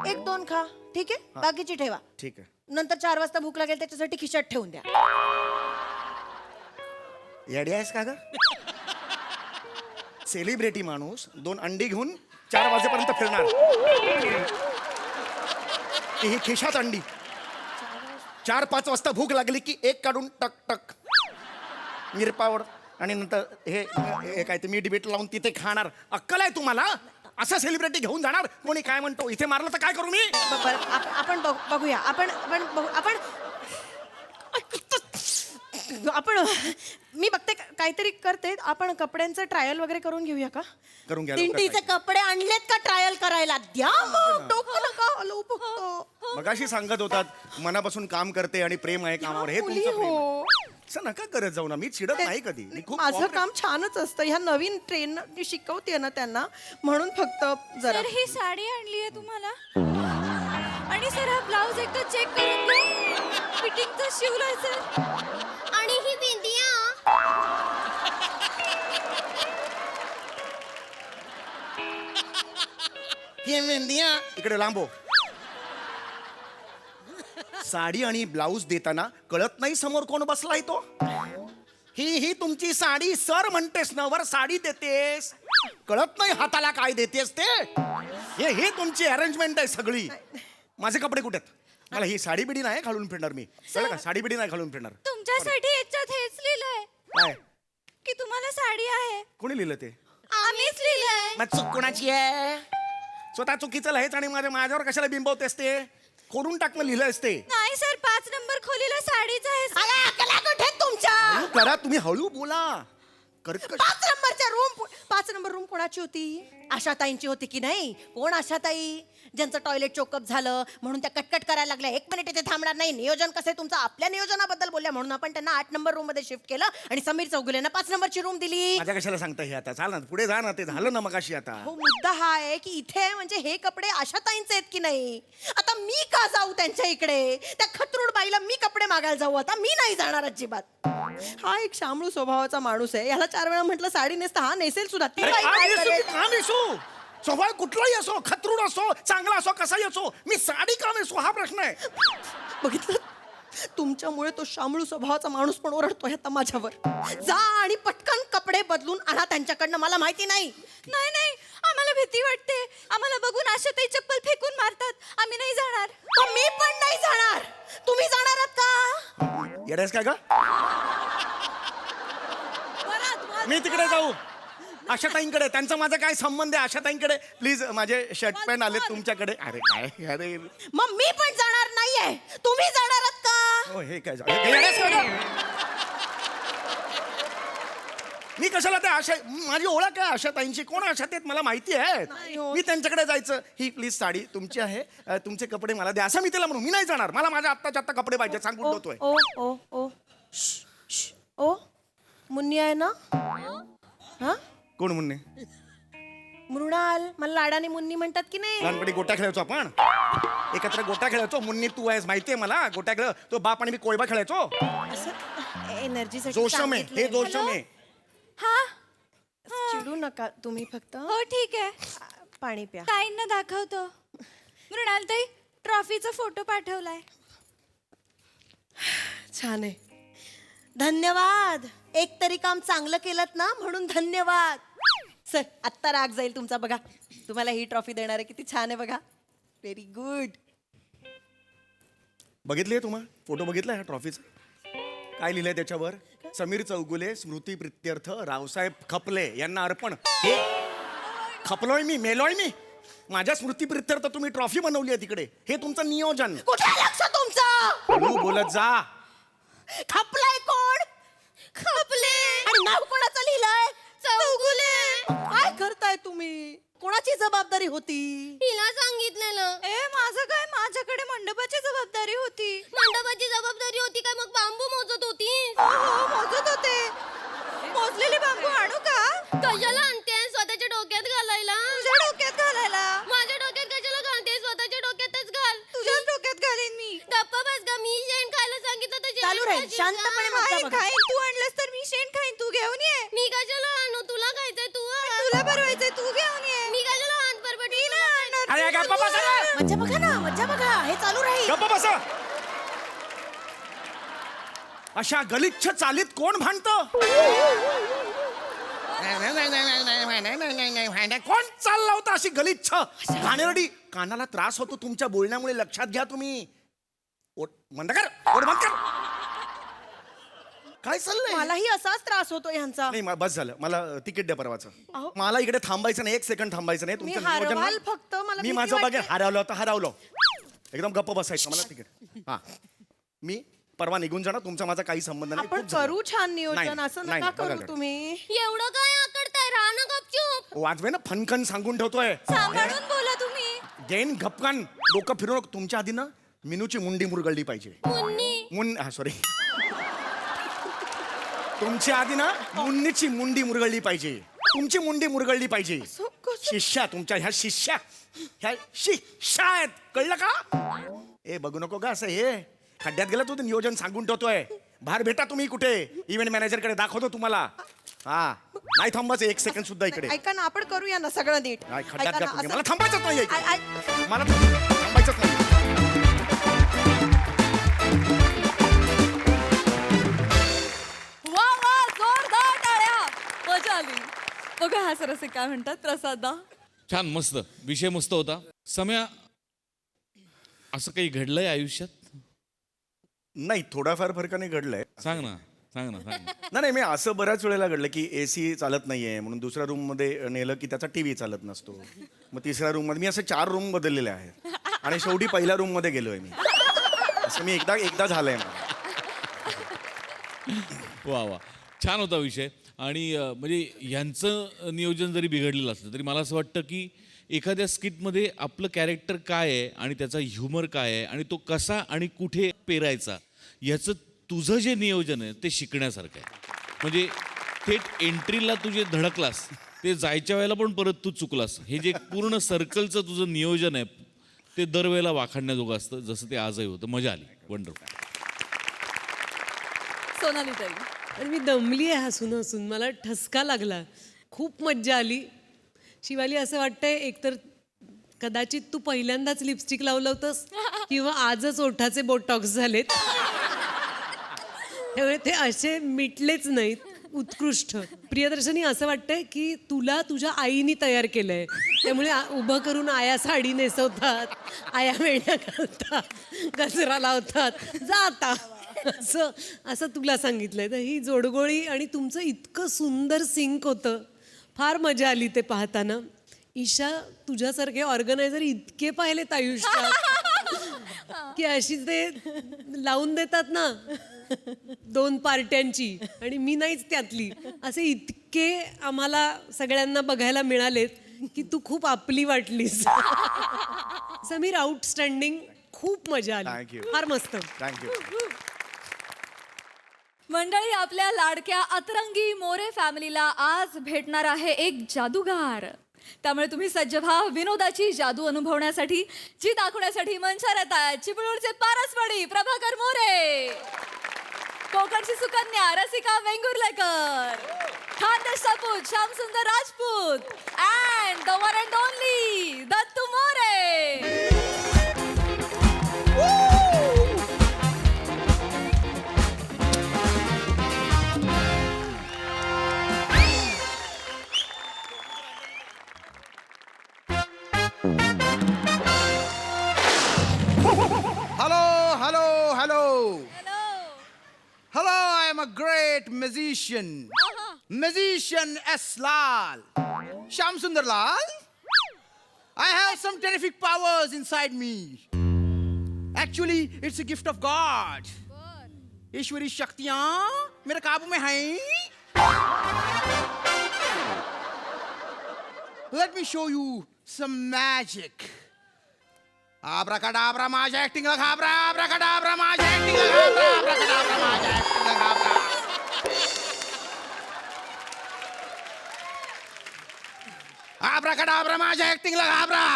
1-2 खा, ठीक आहे, बाकीची ठेवा. ठीक आहे. नंतर 4 वाजता भूक लागेल त्याच्यासाठी खिशात ठेवून द्या. येडी आहेस का ग? सेलिब्रिटी माणूस 2 अंडी घेऊन 4 वाजेपर्यंत फिरणार. ही खिशात अंडी. 4-5 वाजता भूक लागली की 1 काढून टक टक मिरपावर आणि नंतर हे काय ते मीठ बीट लावून तिथे खाणार. अक्कल आहे तुम्हाला? असं सेलिब्रिटी घेऊन जाणार? कोणी काय म्हणतो इथे मारलं तर काय करू मी? बरं, आपण बघूया. आपण मी बघते काहीतरी करते. आपण कपड्यांचं ट्रायल वगैरे करून घेऊया का? करून घ्या. दिंडीचे कपडे आणलेत का ट्रायल करायला? द्या मग. डोकं नका हलवू फक्त. मगाशी सांगत होतात मनापासून काम करते आणि प्रेम आहे कामावर. हे मुली तुमचं प्रेम आहे. हो. असं नका करत जाऊ ना. मी चिडत नाही कधी. मी खूप माझं काम छानच असतं. ह्या नवीन ट्रेन शिकवते ना त्यांना, म्हणून फक्त जरा. सर ही साडी आणली आहे तुम्हाला. आणि सर हा ब्लाऊज एकदा चेक करून घ्या. फिटिंगचा शिवलाय सर. आणि ही बिंदिया. हे मेहंदिया इकडे लांबो. साडी आणि ब्लाऊज देताना कळत नाही समोर कोण बसलाय तो. ही तुमची साडी सर म्हणतेस ना, वर साडी देतेस. कळत नाही हाताला काय देतेस ते. हे तुमची अरेंजमेंट आहे सगळी. माझे कपडे कुठे आहेत? मला ही साडी बिडी नाही घालून फिरणार मी. कळलं का? साडी बिडी नाही घालून फिरणार. तुमच्यासाठी याच्यात हेच लिहिलंय काय? की तुम्हाला साडी आहे. कोणी लिहिलं ते? आम्हीच लिहिलंय. मग चूक कोणाची आहे? स्वतः चुकीचं लिहायच आणि माझ्यावर कशाला बिंबवतेस ते? खोडून टाक, लिहिलं असते. नाही सर, 5 नंबर खोलीला साडीच आहे. तुमच्या करा तुम्ही, हळू बोला. 5 नंबर रूम कोणाची होती? आशाताईंची होती की नाही? कोण आशाताई? ज्यांचं टॉयलेट चोकअप झालं म्हणून त्या कटकट करायला लागल्या. 1 मिनिट इथे थांबणार नाही. नियोजन कसं आहे तुमचं? आपल्या नियोजनाबद्दल बोलल्या म्हणून आपण त्यांना 8 नंबर रूम मध्ये शिफ्ट केलं आणि समीर चौगुलेंना 5 नंबरची रूम दिली. माझ्या कशाला सांगता हे आता? चाल ना पुढे जा ना. ते झालं ना मगाशी. आता हो, मुद्दा हा आहे की इथे म्हणजे हे कपडे आशाताईंचे आहेत की नाही. आता मी का जाऊ त्यांच्या इकडे? त्या खतरूड बाईला मी कपडे मागायला जाऊ? आता मी नाही जाणार अजिबात. हा एक शामळू स्वभावाचा माणूस आहे. याला 4 वेळा म्हटलं साडी नेसता, हा नेसेल सुद्धा. ती बाई काय करेल? का नेसू? स्वभाव कुठलाही असो, खतरूड असो, चांगला असो, कसाही असो, मी साडी का नेसू हा प्रश्न आहे. बघितलं, तुमच्यामुळे तो शामळू स्वभावाचा माणूस पण ओरडतोय आता माझ्यावर. जा आणि पटकन कपडे बदलून आणा त्यांच्याकडनं. मला माहिती नाही. नाही नाही, आम्हाला भीती वाटते. आम्हाला बघून आशाताई चप्पल फेकून मारतात. आम्ही नाही जाणार. मग मी पण नाही जाणार. तुम्ही जाणार आहात का? येडेस काय का? मी तिकडे जाऊ आशाताईंकडे? त्यांचा माझा काय संबंध आहे आशाताईंकडे? प्लीज माझे शर्ट पॅन्ट आले तुमच्याकडे. अरे काय? अरे मग मी पण जाणार नाहीये. तुम्ही जाणार आहात का? हो, हे काय येडेस का गं? मी कशाला ते आशा? माझी ओळख आहे आशाताईंची. कोण आशात आहेत मला माहिती आहे. मी त्यांच्याकडे जायचं. ही प्लीज साडी तुमची आहे, तुमचे कपडे मला द्या असं मी तिला म्हणू? मी नाही जाणार. मला माझ्या आत्ताच्या आत्ता कपडे पाहिजे सांगून ठेवतोय. ओ ओ ओ ओ मुन्नी आहे ना? हा, कोण म्हणणे? मृणाल. मला लाडाने मुन्नी म्हणतात की नाही? लहानपणी गोट्या खेळायचो आपण. एकत्र गोट्या खेळायचो. मुन्नी तू आहेस माहितीये मला. गोट्या खेळ तो बाप आणि मी कोयबा खेळायचो. असं एनर्जीसाठी जोशम आहे हे, जोशम आहे. हा चिडू नका तुम्ही. फक्त हो ठीक आहे. पाणी प्या. ताईंना दाखवतो. मृणालताई, ट्रॉफीचा फोटो पाठवलाय. छान आहे. धन्यवाद. एक तरी काम चांगलं केलं ना म्हणून धन्यवाद. सर आत्ता राग जाईल तुमचा. बघा तुम्हाला ही ट्रॉफी देणार आहे. किती छान आहे बघा. Very good. बघितलीये तुम्हा फोटो? बघितला ह्या ट्रॉफीचा? काय लिहिलंय त्याच्यावर? समीर चौगुले स्मृती प्रित्यर्थ रावसाहेब खपले यांना अर्पण. हे खपलोय मी? मेलोय मी? माझ्या स्मृती प्रित्यर्थ तुम्ही ट्रॉफी बनवली आहे तिकडे. हे तुमचं नियोजन. कुठे लक्ष तुमचं? हळू बोलत जा. खपलाय कोण? खपले आणि नाव कोणाचं लिहिलंय? चौगुले काय करताय तुम्ही? कोणाची जबाबदारी होती? तिला सांगितलेलं. माझं काय, माझ्याकडे मंडपाची जबाबदारी होती. मंडपाची जबाबदारी होती काय? मग बांबू मोजत होती. मोजत होते. मोजलेले बांबू आणू का? कशाला आणते? स्वतःच्या डोक्यात घालायला. तुझ्या डोक्यात घालायला? माझ्या डोक्यात कशाला घालते? स्वतःच्या डोक्यातच घाल. तुझ्याच डोक्यात घालीन मी. गप्पा बस ग. मी शेण खायला सांगितलं तर चालू राहील, शांतपणे मज्जा बघा. खाईन. तू आणलंस तर मी शेण खाईन. तू घेऊन ये. मी कशाला आणू? तुला खायचंय तू आण. तुला भरवायचंय तू घेऊन ये. मी कशाला आण परपट? मी नाही आणणार. अरे गप्पा बसा ना. मज्जा बघा ना, मज्जा बघा. हे चालू राहील. गप्प बसा. अशा गलिच्छ चालीत कोण भांडतं? कोण चालला होता अशी गलिच्छ घाणेरडी? कानाला त्रास होतो तुमच्या बोलण्यामुळे, लक्षात घ्या तुम्ही. ओठ बंद कर, ओठ बंद कर. काय चाललंय? मलाही असाच त्रास होतो ह्यांचा. नाही बस झालं. मला तिकीट द्या परवाचं. अहो. मला इकडे थांबायचं नाही, 1 सेकंड थांबायचं नाही. मी तुमचं नियोजन हरवाल ना- फक्त, मला मी भीती माझं बघेन. वाटते. हरवलं. एकदम गप्प बसायचं. मला तिकीट. हा, मी परवा निघून जाणार. तुमचा माझा काही संबंध नाही. आपण खूप झालं. करू छान नियोजन. नाही, असं नाही, नका बघा करू जरा. तुम्ही. एवढं काय आकडताय? राहा ना गपचूप. वाजवे ना, फनकन सांगून ठेवतोय. सांभाळून बोला तुम्ही. गेन घपकान डोकं फिरवून. तुमच्या आधी ना मिनूची मुंडी मुरगळली पाहिजे. सॉरी. तुमच्या आधी ना मुन्नीची मुंडी मुरगळली पाहिजे. तुमची मुंडी मुरगळली पाहिजे. शिष्या, तुमच्या ह्या शिष्या, ह्या शिष्या आहेत, कळलं का? ए बघू नको का असं हे खड्ड्यात गेलं तू नियोजन सांगून ठेवतोय. बाहेर भेटा तुम्ही कुठे. इव्हेंट मॅनेजर कडे दाखवतो तुम्हाला. हा, नाही थांबायचं 1 सेकंड सुद्धा इकडे. ऐका ना, आपण करूया ना सगळं नीट. नाही, खड्ड्यात ऐका घ्या ना, तुम्ही. असं- मला थांबायचंच नाही इकडे. मला थांबायचंच नाही. वा वा, जोरदार टाळ्या. मजा आली. बघा हा सरसे काय म्हणतात प्रसादा. छान, मस्त विषय, मस्त होता. सम्या, असं काही घडलंय आयुष्यात? नाही, थोडाफार फरकाने घडलंय. सांग ना. नाही, मी असं बऱ्याच वेळेला घडलं की AC चालत नाहीये म्हणून दुसऱ्या रूम मध्ये नेलं की त्याचा टीव्ही चालत नसतो. मग तिसऱ्या रूम मध्ये. मी असे 4 रूम बदललेले आहेत आणि शेवटी पहिल्या रूम मध्ये गेलोय मी. असं मी एकदा झालंय मला. वा वा, छान होता विषय. आणि म्हणजे ह्यांचं नियोजन जरी बिघडलेलं असलं तरी मला असं वाटतं की एखाद्या स्किटमध्ये आपलं कॅरेक्टर काय आहे आणि त्याचा ह्युमर काय आहे आणि तो कसा आणि कुठे पेरायचा, ह्याचं तुझं जे नियोजन आहे ते शिकण्यासारखं आहे. म्हणजे थेट एंट्रीला तू जे धडकलास ते जायच्या वेळेला पण परत तू चुकलास. हे जे पूर्ण सर्कलचं तुझं नियोजन आहे ते दरवेळेला वाखाणण्याजोगं असतं, जसं ते आजही होतं. मजा आली. वंडरफुल. सोनाली ताई. आणि मी दमली आहे हसून. मला ठसका लागला. खूप मज्जा आली. शिवाली, असं वाटतंय एकतर कदाचित तू पहिल्यांदाच लिपस्टिक लावलं होतंस किंवा आजच ओठाचे बोटॉक्स झालेत. त्यामुळे ते असे मिटलेच नाहीत. उत्कृष्ट. प्रियदर्शनी, असं वाटतंय की तुला तुझ्या आईनी तयार केलंय. त्यामुळे उभं करून आया साडी नेसवतात, आया वेण्या घालतात, गजरा लावतात, जाता असं तुला सांगितलंय. तर ही जोडगोळी आणि तुमचं इतकं सुंदर सिंक होतं. फार मजा आली ते पाहताना. ईशा, तुझ्यासारखे ऑर्गनायझर इतके पाहिलेत आयुष्यात की अशी ते लावून देतात ना 2 पार्ट्यांची आणि मी नाहीच त्यातली. असे इतके आम्हाला सगळ्यांना बघायला मिळालेत की तू खूप आपली वाटलीस. समीर, आउटस्टँडिंग. खूप मजा आली. Thank you. फार मस्त. थँक्यू. मंडळी, आपल्या लाडक्या अतरंगी मोरे फॅमिलीला आज भेटणार आहे एक जादूगार. त्यामुळे तुम्ही सज्ज व्हा विनोदाची जादू अनुभवण्यासाठी, जी दाखवण्यासाठी मंचावर येत आहेत चिपळूणचे पारसवाडी प्रभाकर मोरे, कोकणची सुकन्या रसिका वेंगुर्लेकर, खानदेश सपूत Shyamsundar Rajput and the one and only Dattu More. Hello, I am a great musician. Musician S. Lal. Shyam Sundar Lal. I have some terrific powers inside me. Actually, it's a gift of God. ईश्वरी शक्तियां मेरे काबू में है. Let me show you some magic. Abracadabra, माझ्या ऍक्टिंगला घाबरा. Abracadabra, माझ्या ऍक्टिंगला घाबरा. Abracadabra, माझ्या ऍक्टिंगला घाबरा. Abracadabra, माझ्या ऍक्टिंगला घाबरा.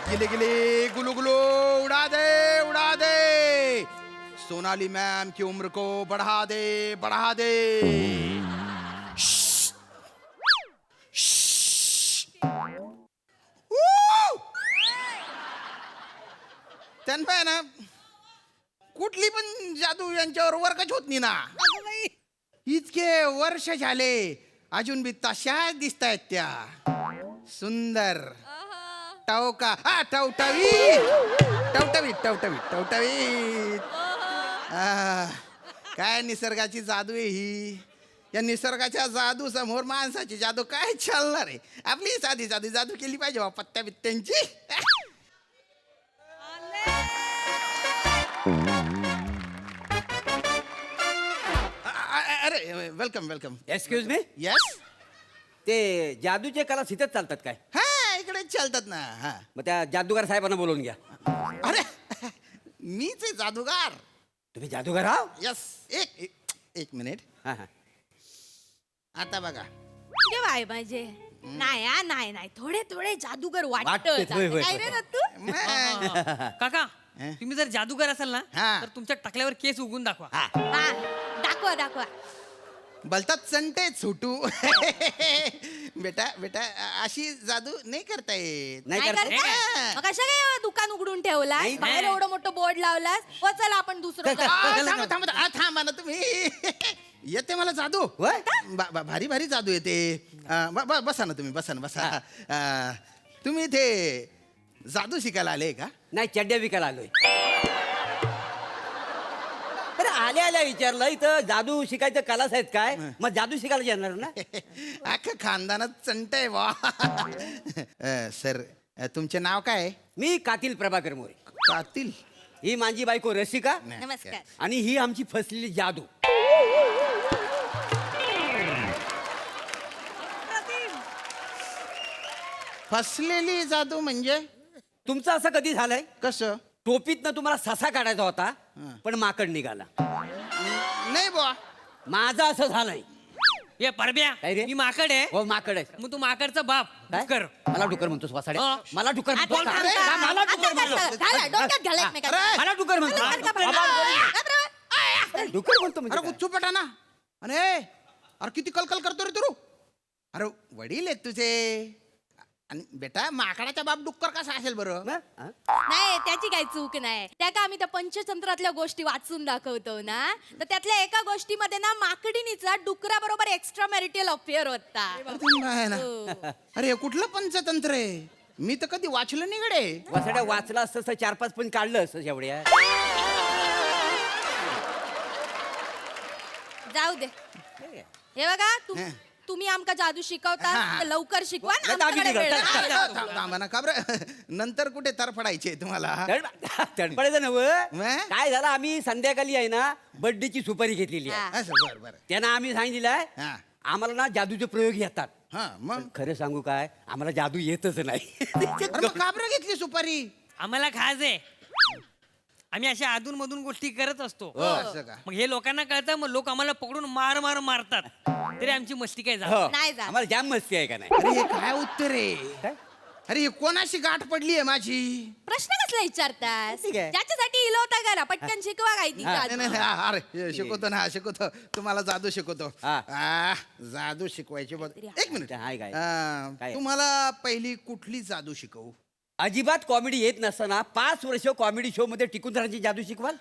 गिले गिले गुलू गुलू उड़ा दे, उड़ा दे. सोनाली मैम की उम्र को बढ़ा दे, बढ़ा दे. त्यांना ना कुठली पण जादू यांच्यावर वर्कच होत नाही ना. इतके वर्ष झाले अजून बी तशाच दिसतायत त्या. सुंदर टवका हा टवटवीत टवटवीत टवटवीत टवटवीत. काय निसर्गाची जादू आहे ही. या निसर्गाच्या जादू समोर माणसाची जादू काय चालणार आहे. आपली साधी साधी जादू केली पाहिजे बा पत्त्या बित्त्यांची. अरे welcome welcome. Excuse me, yes. ते जादूचे कला इथंच चालतात काय? हा इकडे चालतात ना. हा मग त्या जादूगार साहेबांना बोलवून घ्या. अरे मीच आहे जादूगार. तुम्ही जादूगार आहो? यस. एक मिनिट. हा हा. आता बघा. बाय माझे नाही हा, नाही नाही थोडे थोडे जादूगर वाटतेत, होय, होय, काय रे होय. दत्तू? काका हं? तुम्ही जर जादूगार असाल ना हा. तर तुमच्या टाकल्यावर केस उगून दाखवा. हा. हा दाखवा दाखवा. बोलतात संटे सुटू. बेटा बेटा अशी जादू नाही करता येत. नाही काय करता? करता? मग कशा काय दुकान उघडून ठेवला नाही, बाहेर नाही. एवढं मोठं बोर्ड लावलास. हो चला आपण दुसरं जाऊ. थांबा थांबा थांबा ना तुम्ही. येते मला जादू. होय? भारी भारी जादू येते. बसा ना तुम्ही. बसा ना बसा. तुम्ही इथे जादू शिकायला आले का? नाही, चड्ड्या विकायला आलोय. अरे आल्या आल्या विचारलं इथं जादू शिकायचं कलास आहेत काय? मग जादू शिकायला येणार ना. अख्खं खानदानात चंट आहे बा. सर तुमचे नाव काय आहे? मी कातील प्रभाकर मोरे. कातील. ही माझी बायको रसिका नमस्कार. आणि ही आमची फसलेली जादू. फसलेली जादू म्हणजे तुमचं असं कधी झालंय? कसं? टोपीतनं तुम्हाला ससा काढायचा होता पण माकड निघाला. नाही बुवा. माझं असं झालंय. ये परब्या काय रे? मी माकड आहे. हो माकड आहे. मग तू माकडचा बाप काय? कर. मला डुकर म्हणतोस वासाड्या? हो. मला डुकर म्हणतो आता का? थांबा. हा, मला डुकर आता म्हणतो. घाला, डोक्यात घाला एकमेकांना. अरे, मला डुकर म्हणतो. डुकर म्हणतो म्हणजे अरे काय? गुच्चू पटा ना. अरे किती कलकल करतो रे तू. अरे वडील आहेत तुझे. आणि बेटा माकडाचा बाप डुक्कर कसा असेल बरं? ना? हा? नाही त्याची काही चूक नाही. त्या का आम्ही त्या पंचतंत्रातल्या गोष्टी वाचून दाखवतो ना, तर त्यातल्या एका गोष्टीमध्ये ना माकडीनीचा डुकरा बरोबर एक्स्ट्रा मॅरिटल अफेअर होता. आहे ना. हो. अरे हे कुठलं पंचतंत्र आहे? मी तर कधी वाचलं नाही गडे. वासाड्या वाचला असतं तर 4-5 पण काढलं असतं एवढ्या. जाऊ दे. हे बघा तुम्ही आमका जादू शिकवता हा. तर लवकर शिकवा ना, नाही तर आम्ही आमच्याकडे वेळ निघालो. नाही. थांबा ना का बरं? नंतर कुठे तरफडायचे तुम्हाला? तडपडायचं नव. मग? काय झालं, आम्ही संध्याकाळी आहे ना बर्थडेची सुपारी घेतलेली आहे. हा. असं बरं बरं. त्यांना आम्ही सांगितलंय हा. आम्हाला ना जादूचे प्रयोग येतात. हा मग पण खरं सांगू काय, आम्हाला जादू येतच नाही. अरे मग का बरं घेतली सुपारी? आम्हाला खायचंय. आम्ही अशा अधून मधून गोष्टी करत असतो. असं का? मग हे लोकांना कळतं, मग लोक आम्हाला पकडून मार मार मारतात. तरी आमची मस्ती काय झाली. हो. नाही जात. आम्हाला जाम मस्ती आहे का नाही? अरे हे काय उत्तर आहे? काय? अरे हे कोणाशी गाठ पडली आहे माझी? प्रश्न कसला विचारतास? ठीक आहे. ज्याच्यासाठी इलो होता करा पटकन शिकवा काय ती हा. जादू. नाही, नाही, अरे शिकवतो ना शिकवतो. तुम्हाला जादू शिकवतो. हा. जादू शिकवायची बघ. एक मिनिट. हाय काय? काय? तुम्हाला पहिली कुठली जादू शिकवू? अजिबात कॉमेडी येत नसताना 5 वर्ष कॉमेडी शो मध्ये टिकून राहण्याची जादू शिकवाल?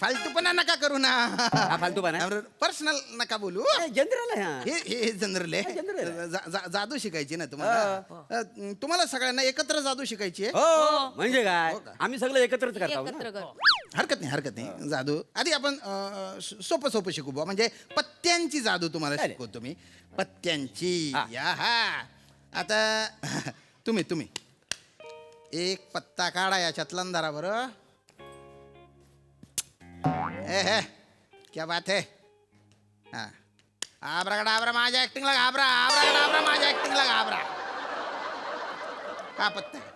फालतूपणा नका करू ना. हा, फालतूपणा? पर्सनल नका बोलू. जनरल आहे हा. हे जनरल आहे. जनरल जादू शिकायची ना तुम्हाला. तुम्हाला सगळ्यांना एकत्र जादू शिकायची आहे. हो म्हणजे काय, हो का? आम्ही सगळं एकत्रच करतो एकत्र ना. कर. हरकत नाही जादू आधी आपण सोपं शिकू बुवा म्हणजे पत्त्यांची जादू तुम्हाला चालेल. शिकवतो मी पत्त्यांची हा. या हा आता तुम्ही एक पत्ता काढा याच्यातला अंधारा बरं हे क्या बात है हा आबरा माझ्या ऍक्टिंगला घाबरा आबरा माझ्या ऍक्टिंगला घाबरा हा पत्ता आहे.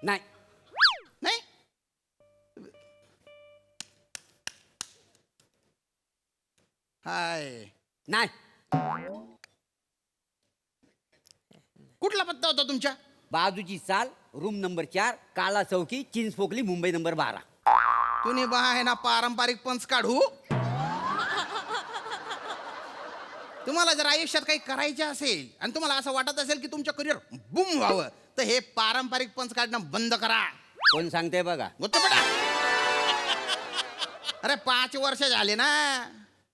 नाही नाही हाय नाही कुठला पत्ता होता तुमच्या बाजूची चाल रूम नंबर 4 काला चौकी चिंच पोकली मुंबई नंबर 12. तुम्ही बहा आहे ना पारंपरिक पंच काढू तुम्हाला जर आयुष्यात काही करायचे असेल आणि तुम्हाला असं वाटत असेल की तुमचं करिअर बुम व्हावं तर हे पारंपरिक पंच काढणं बंद करा कोण सांगते बघा. गोष्ट पटा अरे 5 वर्ष झाले ना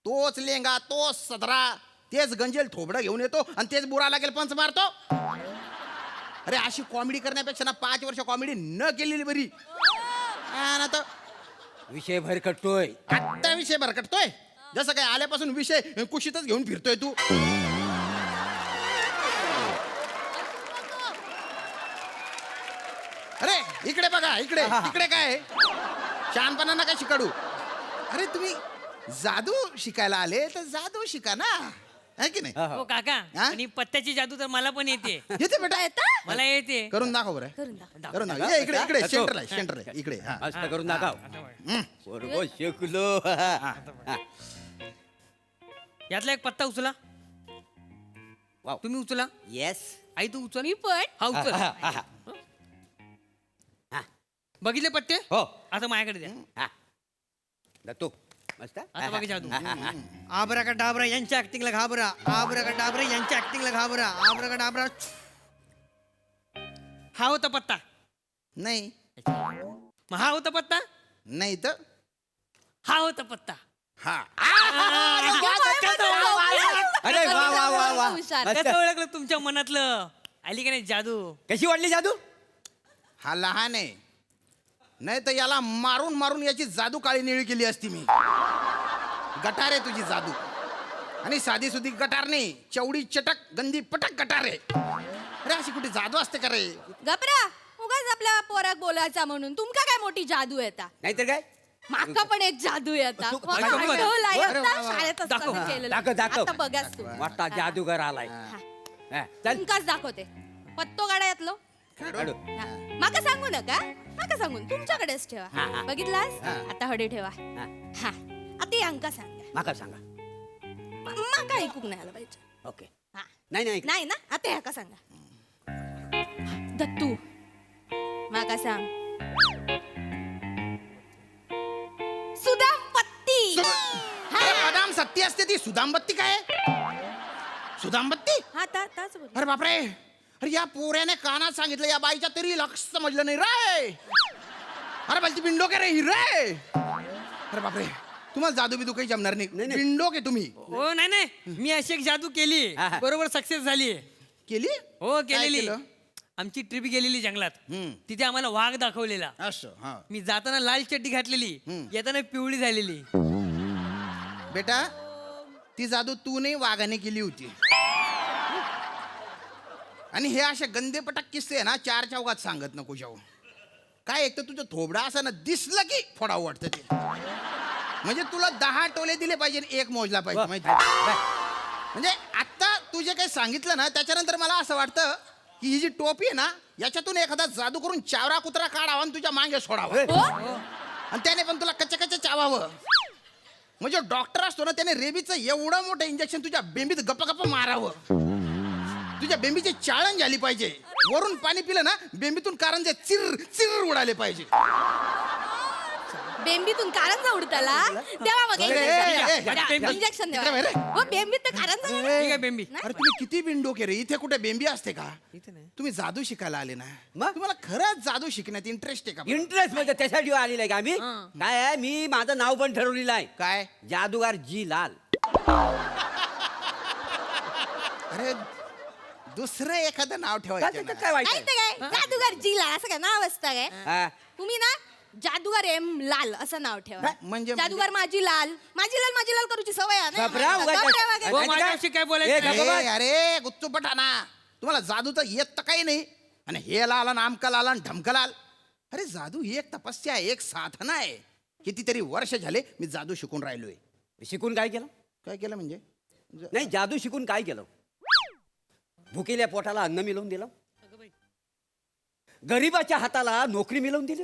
तोच लेंगा तोच सदरा तेच गंजेल थोबडं घेऊन येतो आणि तेच बुरा लागेल पंच मारतो. अरे अशी कॉमेडी करण्यापेक्षा ना 5 वर्ष कॉमेडी न केलेली बरी ना तर विषय भरकटतोय. आत्ता विषय भरकटतोय जसं काय आल्यापासून विषय कुशीतच घेऊन फिरतोय तू. अरे इकडे बघा इकडे काय शहाणपणा नका शिकाडू. अरे तुम्ही जादू शिकायला आले तर जादू शिका ना है की नाही. हो काका हा? आणि पत्त्याची जादू तर मला पण येते. येते बेटा मला येते. करून दाखव बरं करून दाखव ये इकडे सेंटर आहे इकडे हा मस्त करून दाखव. बरोबर शिकलो. यातला एक पत्ता उचला. वाव. तुम्ही उचला. येस. आई तू उचल. मी पण हा उचल. हा. बघितले पत्ते हो आता माझ्याकडे द्या. हा दत्तू मस्त. आता बघा जादू. आबरा का डाबरा यांच्या ऍक्टिंगला घाबरा आबरा का डाबरा यांच्या ऍक्टिंगला घाबरा आबरा का डाबरा. हा होता पत्ता. नाही मग हा होता पत्ता. नाही तर हा होता पत्ता. हा अरे वा वा वा वा हुशार. मस्त. कसं ओळखलं तुमच्या मनातलं आली का नाही जादू. कशी वाटली जादू. हा लहान आहे नाही तर याला मारून मारून याची जादू काळी निळी केली असती मी. गटार आहे तुझी जादू आणि साधी सुधी गटार नाही चवडी चटक गंदी पटक गटार आहे. अरे अशी कुठे जादू असते का रे. गपरा उगाच आपल्या पोराक बोलायचा म्हणून तुमका काय मोठी जादू येता. नाहीतर काय माका पण एक जादू येता. तू- मग दाखव, आठवलं अरे वा, आता वा. शाळेत दाखव. असताना केलेलं. दाखव. आता बघाच तू. वाटता जादूगर आलाय. हा, चल तुमकाच दाखवते पत्तो गाडा यातलो. काढू. हा. माका सांगू नका माका सांगून तुमच्याकडेच ठेवा. हा, हा. बघितलास आता हडे ठेवा. हा. हा आता यांका सांगा. माका सांगा. माका ऐकूक नाही आलं पाहिजे. ओके. हा. नाही नाही ना आता ह्याका सांगा. दत्तू माका सांग सुदाम पत्ती. अरे बदाम सत्ती असते ती सुदामबत्ती काय सुदामबत्ती. हा ताच बोल. अरे बापरे अरे या पोऱ्याने कानात सांगितलं या बाईच्या तरी लक्ष समजलं नाही रे. अरे बालती बिंडो के रे ही रे. अरे बापरे तुम्हाला जादू बिदू काही जमणार नाही. बिंडो के तुम्ही हो नाही मी अशी एक जादू केली हा, हा. बरोबर सक्सेस झाली. केली हो काय केलेली. केलं? आमची ट्रिप गेलेली जंगलात. तिथे आम्हाला वाघ दाखवलेला. असं हा मी जाताना लाल चड्डी घातलेली येताना पिवळी झालेली. बेटा ती जादू तू नाही वाघाने केली होती. आणि हे असे गंदेपटक किस्से आहे ना 4 चौघात सांगत नको जाऊ. काय एक तर तुझं थोबडा असं ना दिसलं की फोडावं वाटतं ते. म्हणजे तुला 10 टोले दिले पाहिजे आणि 1 मोजला पाहिजे माहिती आहे? म्हणजे आता तू जे काही सांगितलं ना त्याच्यानंतर मला असं वाटतं की ही जी टोपी आहे ना याच्यातून एखादा जादू करून चावरा कुत्रा काढावा आणि तुझ्या मागे सोडावा आणि त्याने पण तुला कच्चे चावावं. म्हणजे डॉक्टर असतो ना त्याने रेबीचं एवढं मोठं इंजेक्शन तुझ्या बेंबीत गप्प मारावं. तुझ्या बेंबीची चाळण झाली पाहिजे. वरून पाणी पिलं ना बेंबीतून कारंजे चिर चिर उडाले पाहिजे. बेंबीतून कारंजा उडताला तेव्हा मग इंजेक्शन इकडे बाहेर द्यावा. आहे. हो बेंबीत तर कारंजा ठीक आहे बेंबी. अरे तुम्ही किती बिंडो के रे इथे कुठे बेंबी असते का. इथे नाही. तुम्ही जादू शिकायला आले ना मग? तुम्हाला खरंच जादू शिकण्यात इंटरेस्ट आहे का. इंटरेस्ट म्हणजे त्यासाठी आलेला आहे का आम्ही. काय आहे मी माझं नाव पण ठरवलेलं आहे. काय जादूगार जी लाल. अरे दुसरं एखादं नाव ठेवायचं त्याच्यात ना. काय वाईट काय आहे? ते काय जादूगार जिला असं काय नाव असतं काय. हा. तुम्ही ना जादूगार एम लाल असं नाव ठेवा म्हणजे- जादूगार माझी लाल करूची सवय आहे ना. घबरा, उगाच- घबरा वगैरे. हो, माझ्याशी काय बोलायचं? ए, घबरा. अरे गुच्चूपठाणा, तुम्हाला जादू तर येत तर काही नाही आणि हे लाल आणि आमका लाल आणि ढमका लाल. अरे जादू ही एक तपस्या आहे, एक साधना आहे. कितीतरी वर्ष झाले मी जादू शिकून राहिलोय. शिकून काय केलं? काय केलं म्हणजे? नाही, जादू शिकून काय केलं? भुकेल्या पोटाला अन्न मिळवून दिलं, गरीबाच्या हाताला नोकरी मिळवून दिली.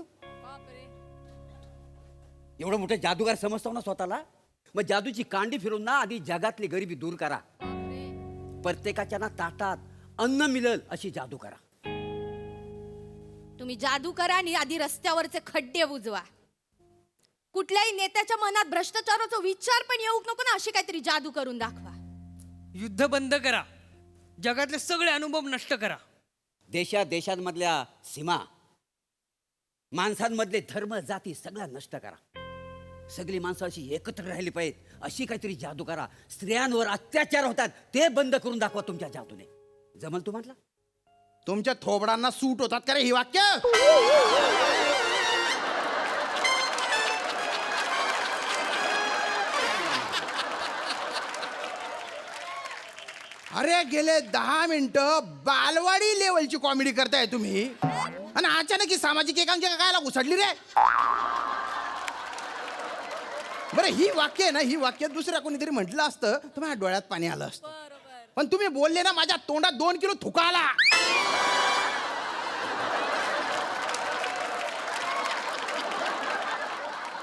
एवढं मोठं जादूगार समजतो ना स्वतःला. मग जादूची कांडी फिरून ना आधी जगातली गरिबी दूर करा. प्रत्येकाच्या ना ताटात अन्न मिळेल अशी जादू करा. तुम्ही जादू करा आणि आधी रस्त्यावरचे खड्डे बुजवा. कुठल्याही नेत्याच्या मनात भ्रष्टाचाराचा विचार पण येऊ नको ना, अशी काहीतरी जादू करून दाखवा. युद्ध बंद करा, जगातले सगळे अनुभव नष्ट करा. देशांमधल्या सीमा, माणसांमधले धर्म जाती सगळ्या नष्ट करा. सगळी माणसं अशी एकत्र राहिली पाहिजेत अशी काहीतरी जादू करा. स्त्रियांवर अत्याचार होतात ते बंद करून दाखवा तुमच्या जादूने. जमल तू म्हटलं? तुमच्या थोबडांना सूट होतात का रे ही वाक्य? अरे गेले 10 मिनिटं बालवाडी लेवलची कॉमेडी करताय तुम्ही आणि अचानक ही सामाजिक एकांकिका कायला घुसडली रे? बरं ही वाक्य आहे ना, ही वाक्य दुसऱ्या कोणीतरी म्हटलं असतं तर माझ्या डोळ्यात पाणी आलं असतं. पण तुम्ही बोलले ना, माझ्या तोंडात 2 किलो थुका आला.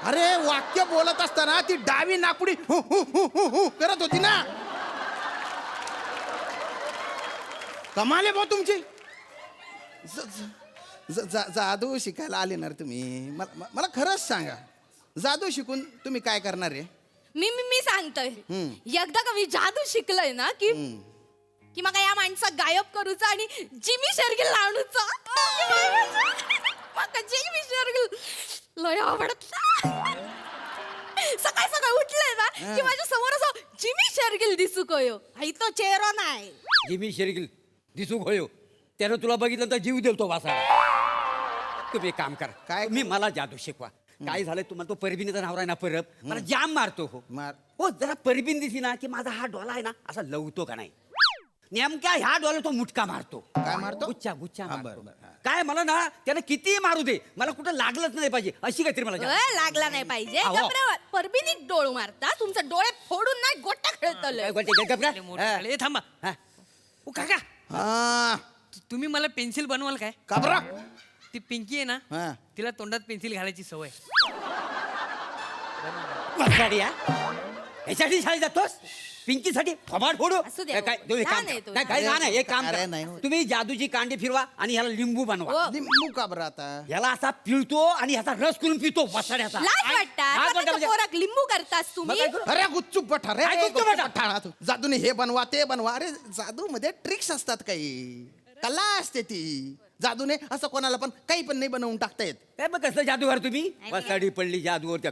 अरे वाक्य बोलत असताना ती डावी नाकपुडी हु हु हु हु हु करत होती ना. कमाल आहे भाऊ तुमची. जादू शिकायला आले ना रे तुम्ही. मला खरंच सांगा, जादू शिकून तुम्ही काय करणार आहे? मी सांगतोय, एकदा का मी जादू शिकलोय ना की मग या माणसा गायब करूचा आणि जिमी शेरगिल लावणूचा. मग जिमी शेरगिल लय आवडत. सकाळी सकाळी उठलंय ना की माझ्या समोर असं जिमी शेरगिल दिसू कोयो. आई तो चेहरा नाही. जिमी शेरगिल दिसू होयो, त्यानं तुला बघितलं तर जीव देतो वासा. तुम्ही एक काम करा, काय? मला जादू शिकवा. काय झालंय तुम्हाला? तो परबिनीचा नवरा आहे ना परब, मला जाम मारतो. हो मार. हो, जरा परबीन दिसली ना की माझा हा डोला आहे ना असा लवतो का नाही. नेमक्या ह्या डोला तो मुटका मारतो. काय मारतो? गुच्चा हा, मारतो. बरं, हा. काय मला ना त्यानं किती मारू दे, मला कुठं लागलंच नाही पाहिजे अशी काहीतरी मला जादू. लागला नाही पाहिजे. अहो. गबरावर परबिनी डोळ मारता, तुमचं डोळे फोडून नाही गोटा खेळतलं. काय बोलते, काय गबरा? ए, थांबा. हा. ओ काका, हा तुम्ही मला पेन्सिल बनवाल काय? का बरं? ती पिंकी आहे ना, हा. तिला तोंडात पेन्सिल घालायची सवय. वासाडी, हा? ह्यासाठी शाळेत जातोस? पिंकीसाठी फबाड फोडू? असू द्या, काय तुम्ही लहान काम आहे तो. काय काय लहान आहे, एक काम अरे करा. नाही हो. तुम्ही जादूची कांडी फिरवा आणि ह्याला लिंबू बनवा. लिंबू का बरं आता? ह्याला असा पिळतो आणि ह्याचा रस करून पितो वसाड्याचा. लाज लाज वाटतात वाटतं म्हणजे- पोराक लिंबू करतास तुम्ही. मग काय करू? अरे गुच्चूप बठा रे. काय गुच्चूप बठा? बठाणा तू. जादूने हे बनवा ते बनवा. अरे जादू मध्ये ट्रिक्स असतात, काही कला असते ती. जादूने असं कोणाला पण काही पण नाही बनवून टाकता येत. काय मग कसलं जादूगार तुम्ही? वसाडी पडली जादूवर.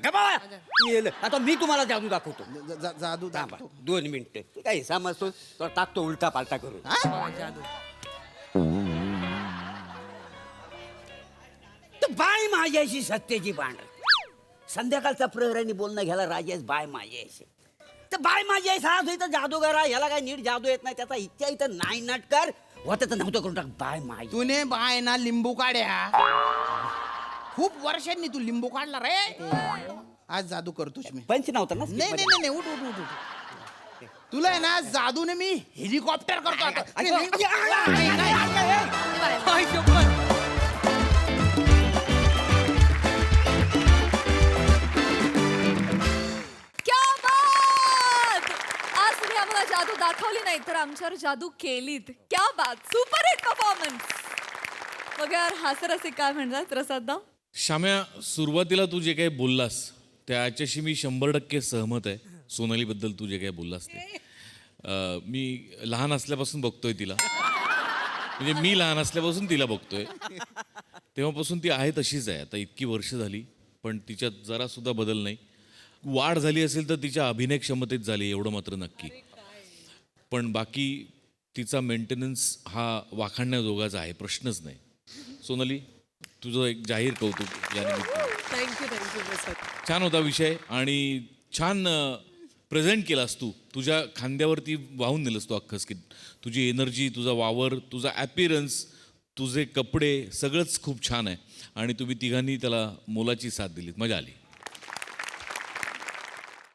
आता मी तुम्हाला जादू दाखवतो. जादू थांबा, दाखवतो. 2 मिनिटं. काय समजतो तो टाकतो उलटा पालटा करून. हा? तर बाय माझ्याशी सत्तेची बांड. संध्याकाळचा प्रहरांनी बोलणं घ्यायला राजास बाय माझ्याशी. तर बाय माझ्या सास इथं जादूगारा, याला काय नीट जादू येत नाही, त्याचा इच्छा इथं नाही नाटकर होतं तर नव्हतं करून टाक. बाय माय तूने बाय ना लिंबू काढ्या. खूप वर्षांनी तू लिंबू काढला रे. आज जादू करतोच मी. पंच नव्हता ना नाही नाही नाही, उठ उठ उठ उठ. तुला आहे ना जादूने मी हेलिकॉप्टर करतो आता. नाही, नाही, नाही. हाय, शपथ. क्या बात! आज तुम्ही आम्हाला जादू दाखवली नाही तर आमच्यावर जादू केलीत. क्या बात! Super hit performance. मग यार हास्यरसिक काय म्हणतात प्रसाददा? श्याम्या, सुरुवातीला तू जे काही बोललास त्याच्याशी मी 100% सहमत आहे. सोनालीबद्दल तू जे काही बोललास ते मी लहान असल्यापासून बघतोय तिला. म्हणजे मी लहान असल्यापासून तिला बघतोय, तेव्हापासून ती आहे तशीच आहे. आता इतकी वर्ष झाली पण तिच्यात जरा सुद्धा बदल नाही. वाढ झाली असेल तर तिच्या अभिनय क्षमतेत झाली, एवढं मात्र नक्की. पण बाकी तिचा मेंटेनन्स हा वाखाणण्याजोगाचा आहे, प्रश्नच नाही. सोनाली, तुझं एक जाहीर कौतुक या निमित्तानं. छान होता विषय आणि छान प्रेझेंट केलास तू. तुझ्या खांद्यावरती वाहून दिलंस तू अख्खं स्किट. तुझी एनर्जी, तुझा वावर, तुझा ॲपिरन्स, तुझे कपडे सगळंच खूप छान आहे आणि तुम्ही तिघांनी त्याला मोलाची साथ दिलीत. मजा आली.